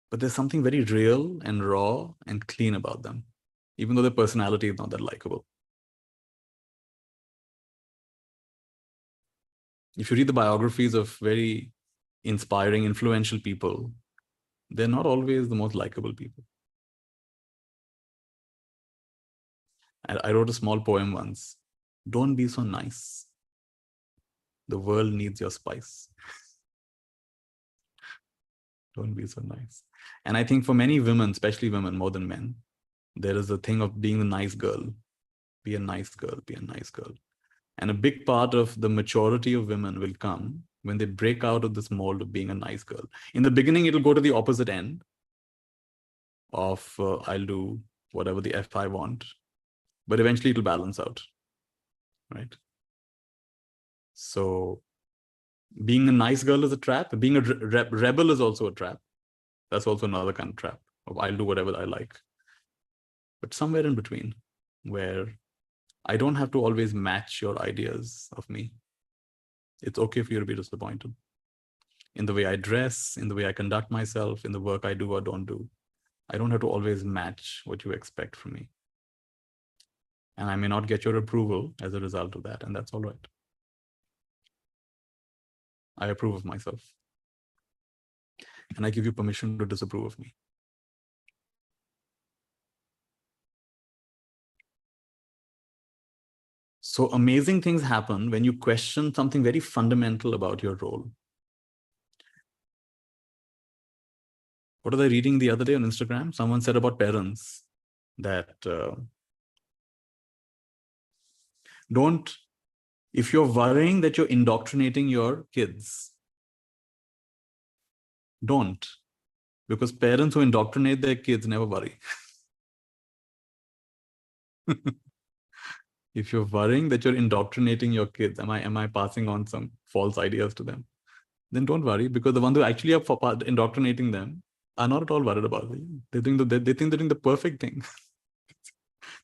But there's something very real and raw and clean about them, even though their personality is not that likable. If you read the biographies of very inspiring, influential people, they're not always the most likable people. I wrote a small poem once. Don't be so nice. The world needs your spice. Don't be so nice. And I think for many women, especially women more than men, there is a thing of being a nice girl. Be a nice girl, be a nice girl. And a big part of the maturity of women will come when they break out of this mold of being a nice girl. In the beginning, it'll go to the opposite end of I'll do whatever the F I want, but eventually it'll balance out, right? So being a nice girl is a trap. Being a rebel is also a trap. That's also another kind of trap of I'll do whatever I like. But somewhere in between, where I don't have to always match your ideas of me. It's okay for you to be disappointed in the way I dress, in the way I conduct myself, in the work I do or don't do. I don't have to always match what you expect from me. And I may not get your approval as a result of that, and that's all right. I approve of myself. And I give you permission to disapprove of me. So amazing things happen when you question something very fundamental about your role. What was I reading the other day on Instagram? Someone said about parents that if you're worrying that you're indoctrinating your kids, don't. Because parents who indoctrinate their kids never worry. If you're worrying that you're indoctrinating your kids, am I passing on some false ideas to them? Then don't worry, because the ones who actually are indoctrinating them are not at all worried about it. They think that they're doing the perfect thing.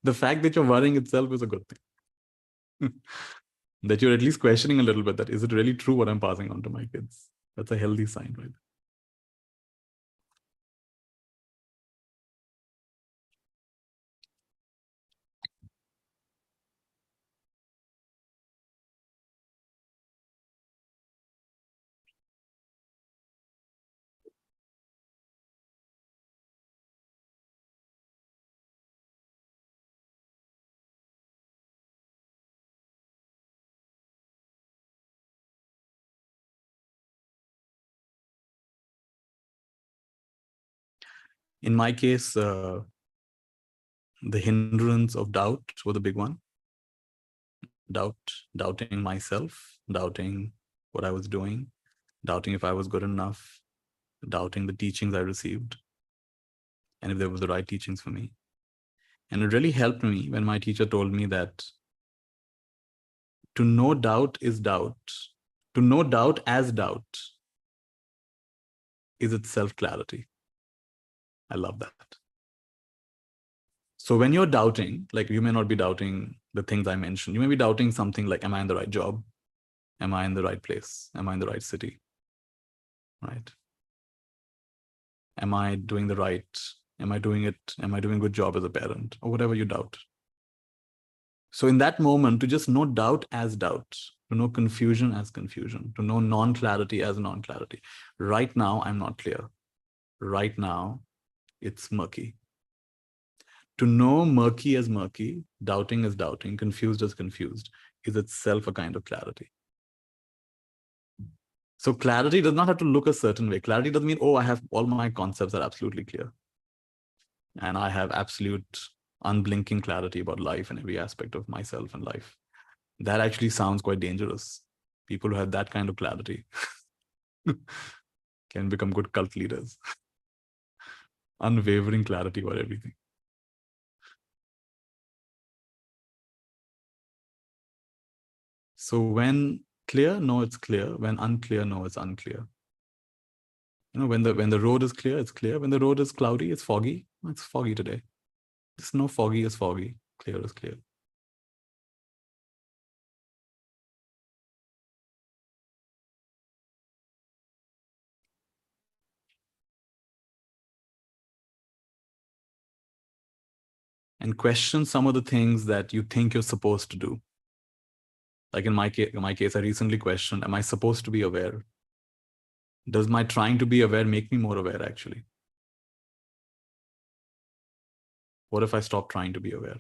The fact that you're worrying itself is a good thing. That you're at least questioning a little bit that is it really true what I'm passing on to my kids? That's a healthy sign, right? In my case, the hindrance of doubt was the big one. Doubting myself, doubting what I was doing, doubting if I was good enough, doubting the teachings I received, and if there was the right teachings for me. And it really helped me when my teacher told me that to know doubt is doubt. To know doubt as doubt is itself clarity. I love that. So when you're doubting, like you may not be doubting the things I mentioned. You may be doubting something like, am I in the right job? Am I in the right place? Am I in the right city? Right? Am I doing the right? Am I doing it? Am I doing a good job as a parent? Or whatever you doubt. So in that moment, to just know doubt as doubt, to know confusion as confusion, to know non-clarity as non-clarity. Right now, I'm not clear. Right now, it's murky. To know murky as murky, doubting as doubting, confused as confused, is itself a kind of clarity. So clarity does not have to look a certain way. Clarity doesn't mean, oh, I have all my concepts are absolutely clear. And I have absolute unblinking clarity about life and every aspect of myself and life. That actually sounds quite dangerous. People who have that kind of clarity can become good cult leaders. Unwavering clarity about everything. So when clear, no, it's clear. When unclear, no, it's unclear. You know, when the road is clear, it's clear. When the road is cloudy, it's foggy. It's foggy today. Just know foggy is foggy. Clear is clear. And question some of the things that you think you're supposed to do. Like in my case, I recently questioned, am I supposed to be aware? Does my trying to be aware make me more aware, actually? What if I stop trying to be aware?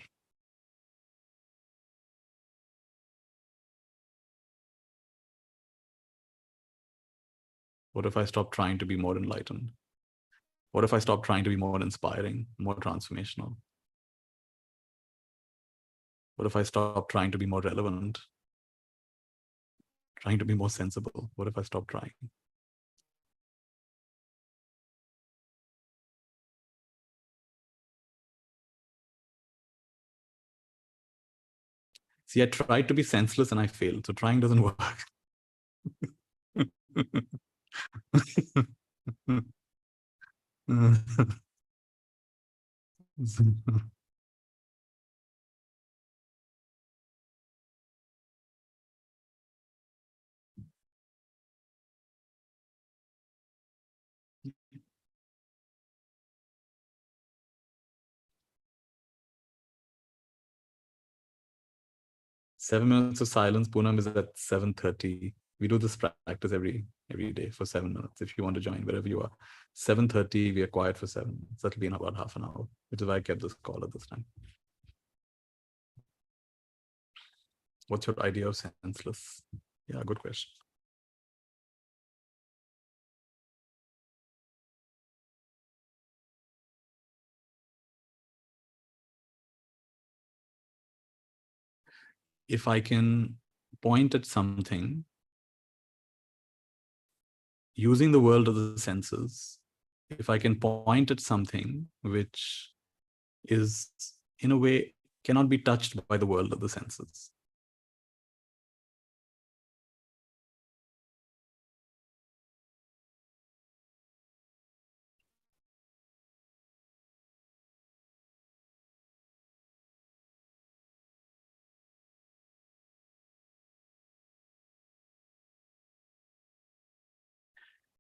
What if I stop trying to be more enlightened? What if I stop trying to be more inspiring, more transformational? What if I stop trying to be more relevant? Trying to be more sensible? What if I stop trying? See, I tried to be senseless and I failed. So trying doesn't work. 7 minutes of silence. Poonam is at 7:30. We do this practice every day for 7 minutes. If you want to join, wherever you are, 7:30. We are quiet for 7 minutes. That'll be in about half an hour, which is why I kept this call at this time. What's your idea of senseless? Yeah, good question. If I can point at something using the world of the senses, if I can point at something which is, in a way, cannot be touched by the world of the senses.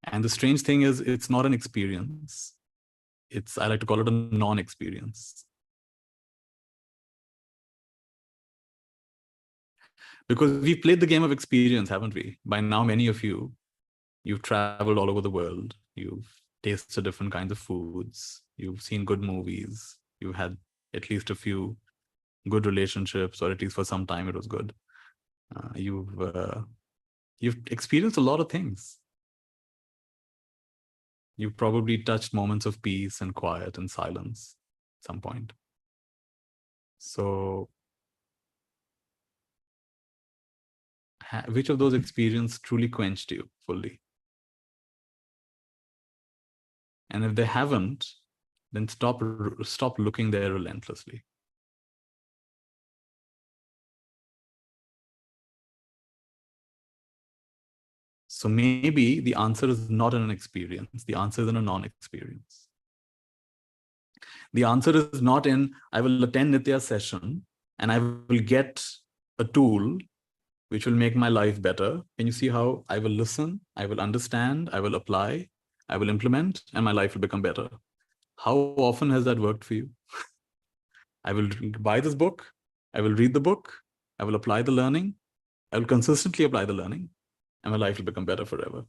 And the strange thing is, it's not an experience. I like to call it a non-experience. Because we've played the game of experience, haven't we? By now, many of you've traveled all over the world. You've tasted different kinds of foods. You've seen good movies. You've had at least a few good relationships, or at least for some time it was good. You've experienced a lot of things. You've probably touched moments of peace and quiet and silence at some point. So which of those experiences truly quenched you fully? And if they haven't, then stop looking there relentlessly. So maybe the answer is not in an experience. The answer is in a non-experience. The answer is not in, I will attend Nitya's session and I will get a tool which will make my life better. Can you see how I will listen, I will understand, I will apply, I will implement, and my life will become better? How often has that worked for you? I will buy this book, I will read the book, I will apply the learning, I will consistently apply the learning, and my life will become better forever.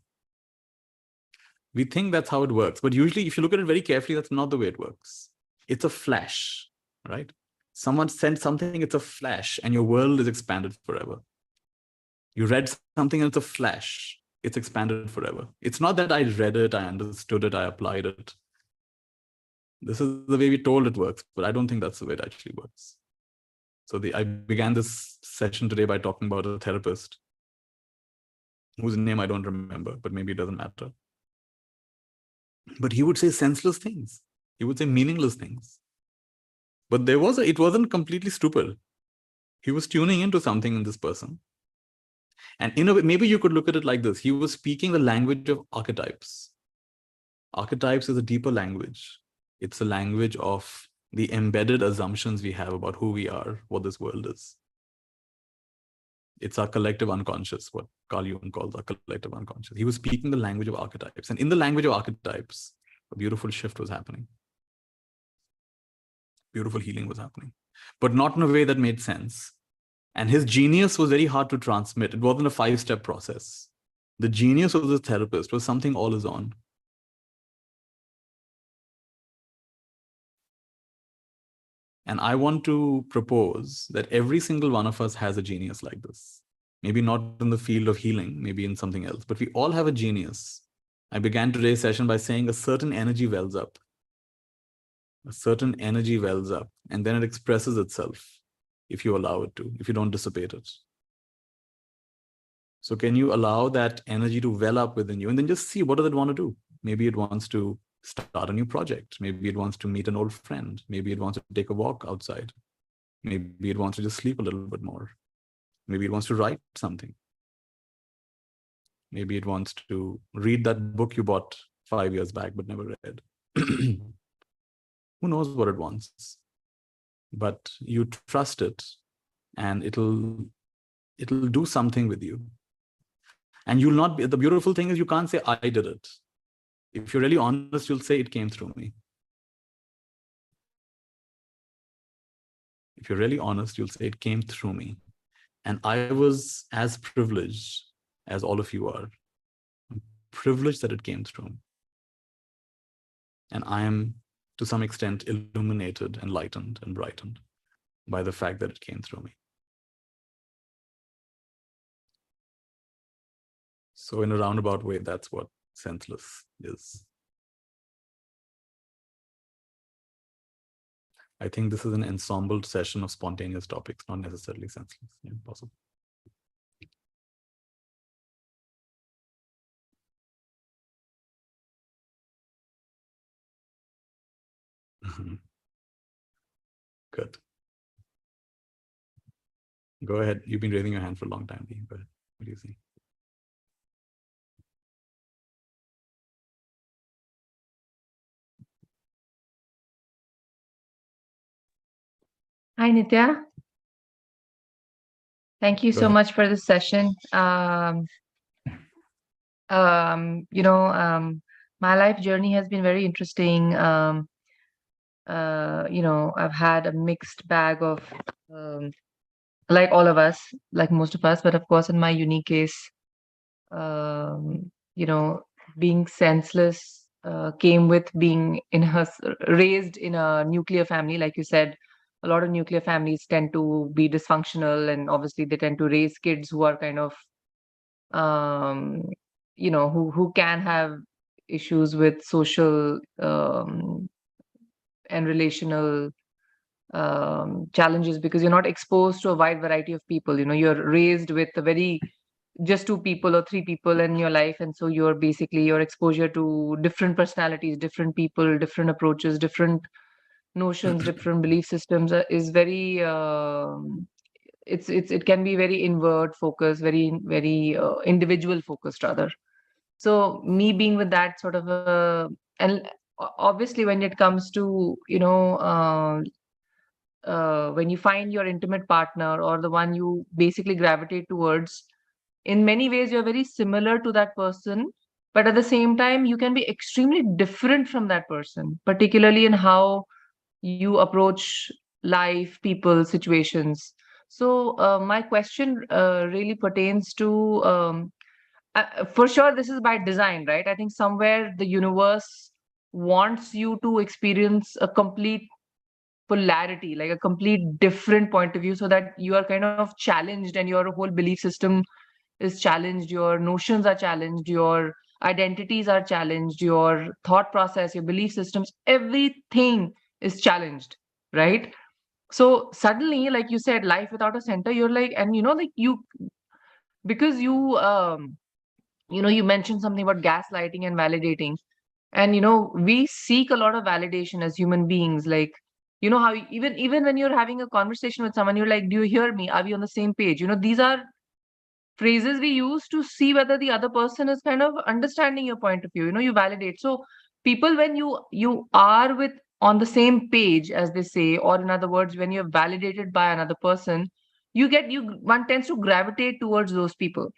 We think that's how it works, but usually if you look at it very carefully, that's not the way it works. It's a flash, right? Someone sent something, it's a flash, and your world is expanded forever. You read something and it's a flash, it's expanded forever. It's not that I read it, I understood it, I applied it. This is the way we told it works, but I don't think that's the way it actually works. So I began this session today by talking about a therapist whose name I don't remember, but maybe it doesn't matter. But he would say senseless things. He would say meaningless things. But it wasn't completely stupid. He was tuning into something in this person. And in a way, maybe you could look at it like this. He was speaking the language of archetypes. Archetypes is a deeper language. It's a language of the embedded assumptions we have about who we are, what this world is. It's our collective unconscious, what Carl Jung calls our collective unconscious. He was speaking the language of archetypes. And in the language of archetypes, a beautiful shift was happening. Beautiful healing was happening, but not in a way that made sense. And his genius was very hard to transmit. It wasn't a 5-step process. The genius of the therapist was something all his own. And I want to propose that every single one of us has a genius like this. Maybe not in the field of healing, maybe in something else, but we all have a genius. I began today's session by saying a certain energy wells up. A certain energy wells up, and then it expresses itself if you allow it to, if you don't dissipate it. So can you allow that energy to well up within you and then just see, what does it want to do? Maybe it wants to start a new project. Maybe it wants to meet an old friend. Maybe it wants to take a walk outside. Maybe it wants to just sleep a little bit more. Maybe it wants to write something. Maybe it wants to read that book you bought 5 years back but never read. Who knows what it wants? But you trust it and it'll do something with you. And you'll not be, the beautiful thing is you can't say, I did it. If you're really honest, you'll say, it came through me. If you're really honest, you'll say, it came through me. And I was as privileged as all of you are. I'm privileged that it came through me. And I am, to some extent, illuminated, enlightened, and brightened by the fact that it came through me. So in a roundabout way, that's what senseless is. I think this is an ensembled session of spontaneous topics, not necessarily senseless. Yeah, possible. Good. Go ahead. You've been raising your hand for a long time. Go ahead. What do you see? Hi, Nitya. Thank you so much for this session. My life journey has been very interesting. I've had a mixed bag of, like all of us, like most of us, but of course, in my unique case, um, you know, being senseless came with being raised in a nuclear family. Like you said, a lot of nuclear families tend to be dysfunctional, and obviously they tend to raise kids who are kind of, who can have issues with social and relational challenges, because you're not exposed to a wide variety of people. You're raised with a very just two people or three people in your life, and so you're basically your exposure to different personalities, different people, different approaches, different notions, different belief systems is very it can be very inward focused, very individual focused rather. So me being with that sort of a, and obviously when it comes to when you find your intimate partner or the one you basically gravitate towards, in many ways you're very similar to that person, but at the same time you can be extremely different from that person, particularly in how you approach life, people, situations. So my question really pertains to for sure this is by design, right? I think somewhere the universe wants you to experience a complete polarity, like a complete different point of view, so that you are kind of challenged and your whole belief system is challenged, your notions are challenged, your identities are challenged, your thought process, your belief systems, everything is challenged, right? So suddenly, like you said, life without a center, you're like, and like because you mentioned something about gaslighting and validating. And we seek a lot of validation as human beings, like how even when you're having a conversation with someone, you're like, do you hear me, are we on the same page? These are phrases we use to see whether the other person is kind of understanding your point of view. You validate. So people, when you are with on the same page, as they say, or in other words, when you're validated by another person, one tends to gravitate towards those people.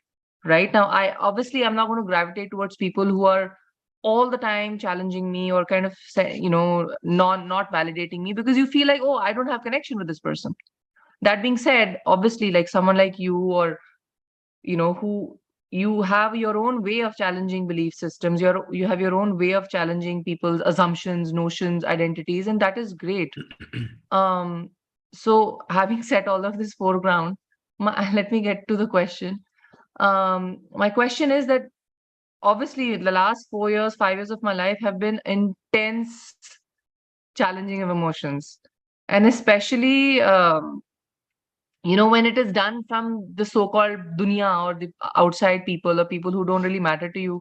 Right now, I'm not going to gravitate towards people who are all the time challenging me or kind of not validating me, because you feel like, oh, I don't have connection with this person. That being said, obviously, like someone like you, or who, you have your own way of challenging belief systems, you have your own way of challenging people's assumptions, notions, identities, and that is great. um so having set all of this foreground, let me get to the question. My question is that obviously the last 4 years, 5 years of my life have been intense challenging of emotions, and especially when it is done from the so-called dunya, or the outside people, or people who don't really matter to you,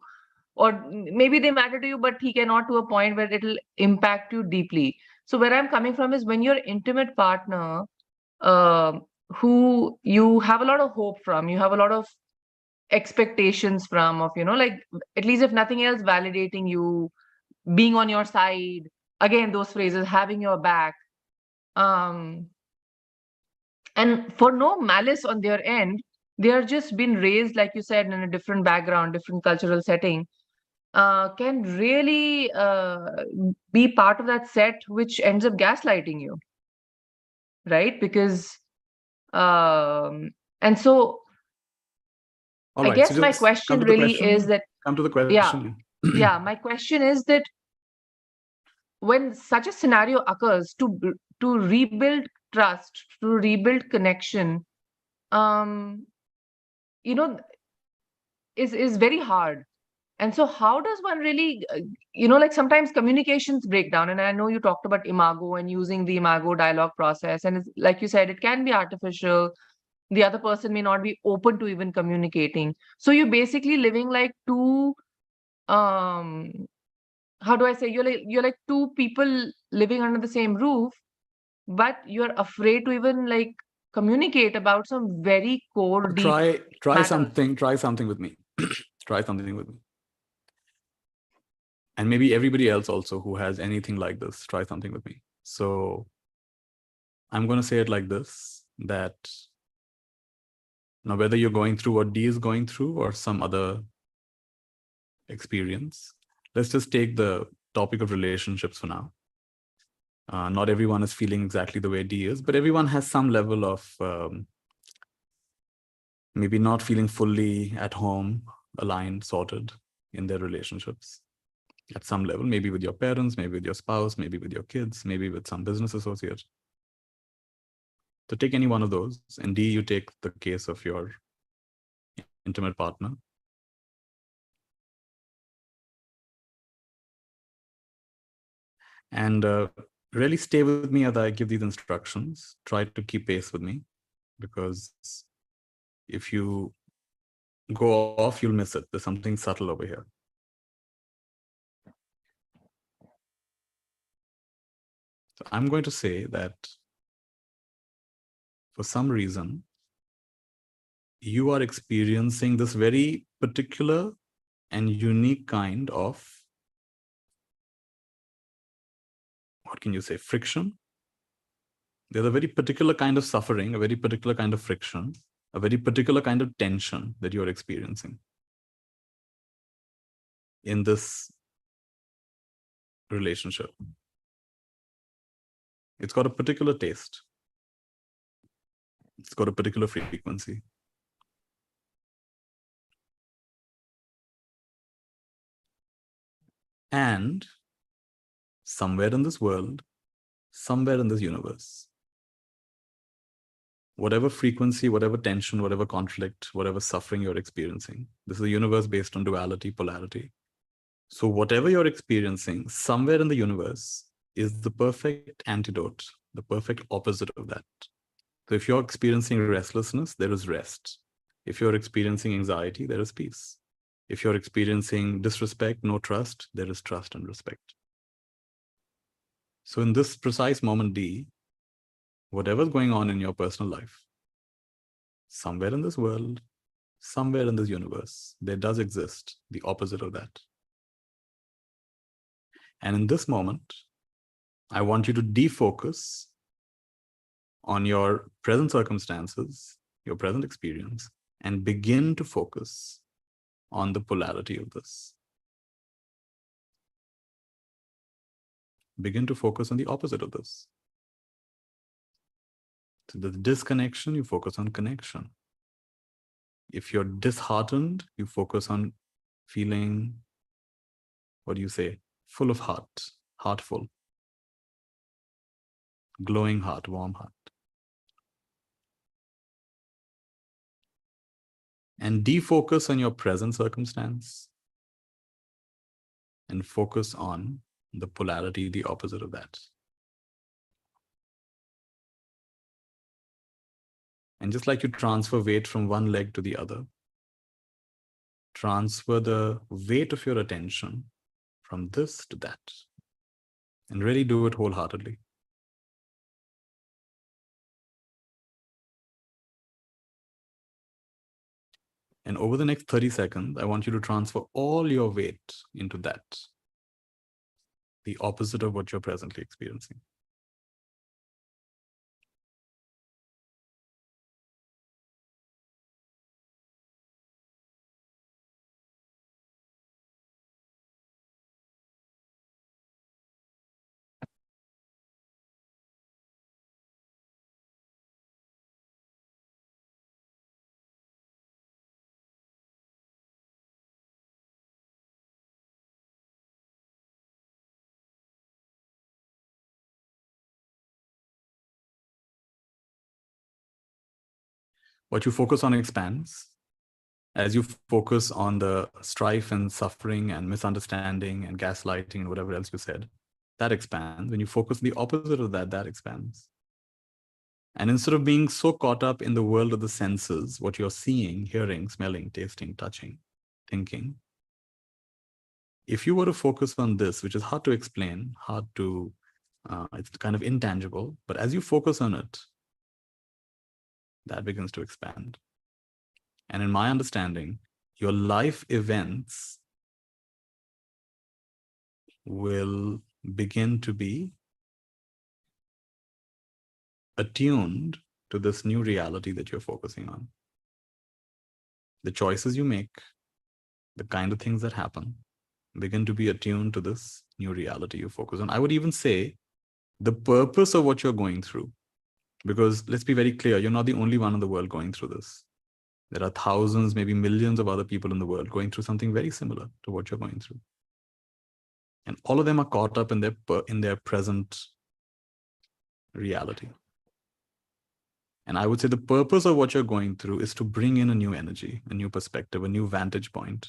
or maybe they matter to you, but he cannot, to a point where it'll impact you deeply. So where I'm coming from is when your intimate partner, uh, who you have a lot of hope from, you have a lot of expectations from, of like, at least if nothing else, validating you, being on your side, again those phrases, having your back, um and for no malice on their end, they are just been raised, like you said, in a different background, different cultural setting, can really be part of that set, which ends up gaslighting you, right? Because and so All I right. So guess my just come question to the really is question. that, Come to the yeah, question. yeah, my question is that when such a scenario occurs, to rebuild trust, to rebuild connection, um you know is very hard. And so how does one really, like sometimes communications break down. And I know you talked about imago and using the imago dialogue process. And it's, like you said, it can be artificial. The other person may not be open to even communicating. So you're basically living like two, um, how do I say, you're like two people living under the same roof, but you're afraid to even like communicate about some very core, deep Try matters. something. Try something with me. Try something with me. And maybe everybody else also who has anything like this, try something with me. So I'm going to say it like this, that now whether you're going through what D is going through or some other experience, let's just take the topic of relationships for now. Not everyone is feeling exactly the way D is, but everyone has some level of maybe not feeling fully at home, aligned, sorted in their relationships at some level, maybe with your parents, maybe with your spouse, maybe with your kids, maybe with some business associate. So take any one of those. And D, you take the case of your intimate partner. And really stay with me as I give these instructions. Try to keep pace with me, because if you go off, you'll miss it. There's something subtle over here. So I'm going to say that for some reason, you are experiencing this very particular and unique kind of, what can you say, friction. There's a very particular kind of suffering, a very particular kind of friction, a very particular kind of tension that you're experiencing in this relationship. It's got a particular taste. It's got a particular frequency. And somewhere in this world, somewhere in this universe, whatever frequency, whatever tension, whatever conflict, whatever suffering you're experiencing, this is a universe based on duality, polarity. So whatever you're experiencing, somewhere in the universe is the perfect antidote, the perfect opposite of that. So if you're experiencing restlessness, there is rest. If you're experiencing anxiety, there is peace. If you're experiencing disrespect, no trust, there is trust and respect. So in this precise moment D, whatever's going on in your personal life, somewhere in this world, somewhere in this universe, there does exist the opposite of that. And in this moment, I want you to defocus on your present circumstances, your present experience, and begin to focus on the polarity of this. Begin to focus on the opposite of this. So the disconnection, you focus on connection. If you're disheartened, you focus on feeling, what do you say, full of heart, heartful, glowing heart, warm heart. And defocus on your present circumstance and focus on the polarity, the opposite of that. And just like you transfer weight from one leg to the other, transfer the weight of your attention from this to that, and really do it wholeheartedly. And over the next 30 seconds, I want you to transfer all your weight into that, the opposite of what you're presently experiencing. What you focus on expands. As you focus on the strife and suffering and misunderstanding and gaslighting and whatever else you said, that expands. When you focus the opposite of that, that expands. And instead of being so caught up in the world of the senses, what you're seeing, hearing, smelling, tasting, touching, thinking, if you were to focus on this, which is hard to explain, it's kind of intangible, but as you focus on it, that begins to expand. And in my understanding, your life events will begin to be attuned to this new reality that you're focusing on. The choices you make, the kind of things that happen, begin to be attuned to this new reality you focus on. I would even say the purpose of what you're going through, because let's be very clear, you're not the only one in the world going through this. There are thousands, maybe millions of other people in the world going through something very similar to what you're going through. And all of them are caught up in their present reality. And I would say the purpose of what you're going through is to bring in a new energy, a new perspective, a new vantage point.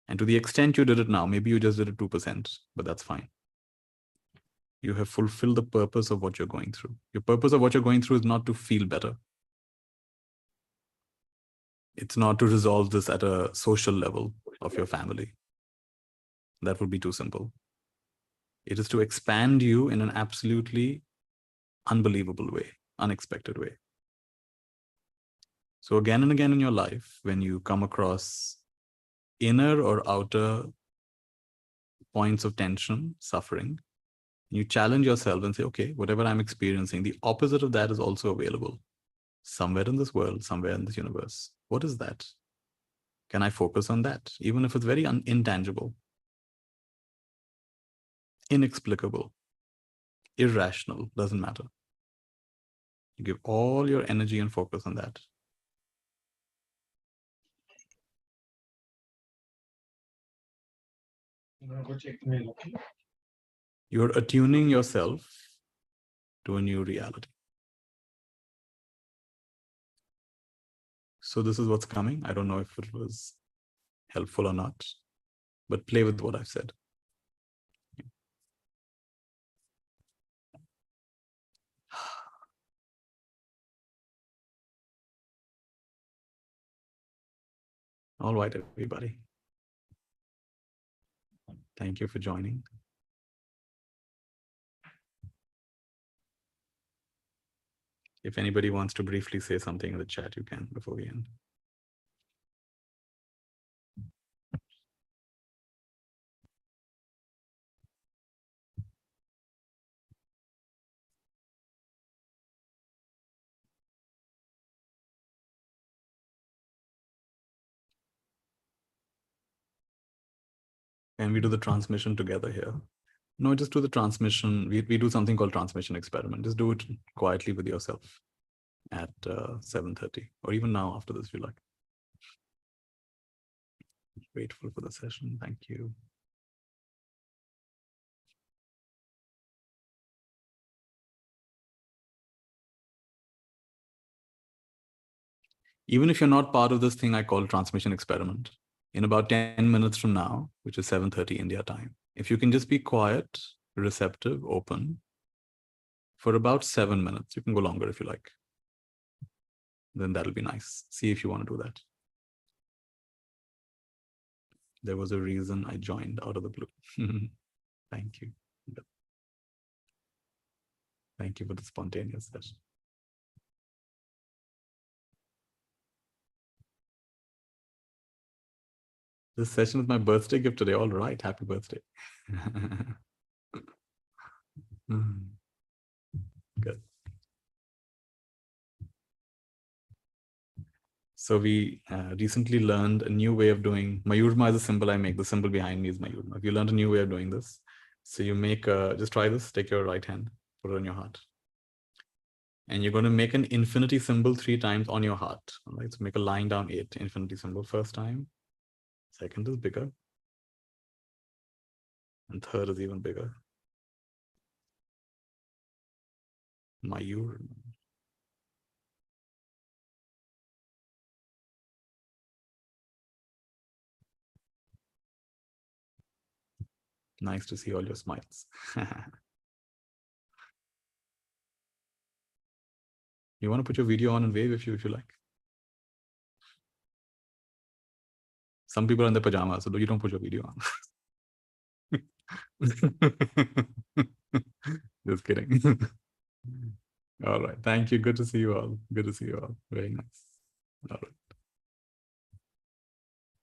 And to the extent you did it now, maybe you just did it 2%, but that's fine. you have fulfilled the purpose of what you're going through. Your purpose of what you're going through is not to feel better. It's not to resolve this at a social level of your family. That would be too simple. It is to expand you in an absolutely unbelievable way, unexpected way. So again and again in your life, when you come across inner or outer points of tension, suffering, you challenge yourself and say, okay, whatever I'm experiencing, the opposite of that is also available somewhere in this world, somewhere in this universe. What is that? Can I focus on that? Even if it's very intangible, inexplicable, irrational, doesn't matter. You give all your energy and focus on that. You're attuning yourself to a new reality. So this is what's coming. I don't know if it was helpful or not, but play with what I've said. All right, everybody. Thank you for joining. If anybody wants to briefly say something in the chat, you can before we end. Can we do the transmission together here? No, just do the transmission. We do something called transmission experiment. Just do it quietly with yourself at 7:30, or even now after this, if you like. Grateful for the session. Thank you. Even if you're not part of this thing I call transmission experiment, in about 10 minutes from now, which is 7:30 India time, if you can just be quiet, receptive, open for about 7 minutes, you can go longer if you like, then that'll be nice. See if you want to do that. There was a reason I joined out of the blue. Thank you. Thank you for the spontaneous session. This session is my birthday gift today. All right. Happy birthday. Good. So we recently learned a new way of doing Mayurma is a symbol I make. The symbol behind me is Mayurma. If you learned a new way of doing this, so you make just try this. Take your right hand, put it on your heart, and you're going to make an infinity symbol 3 times on your heart. All right. So make a lying down 8 infinity symbol first time. Second is bigger, and third is even bigger. Mayur. Nice to see all your smiles. You want to put your video on and wave if you like. Some people are in their pajamas, so you don't put your video on. Just kidding. All right. Thank you. Good to see you all. Good to see you all. Very nice. All right.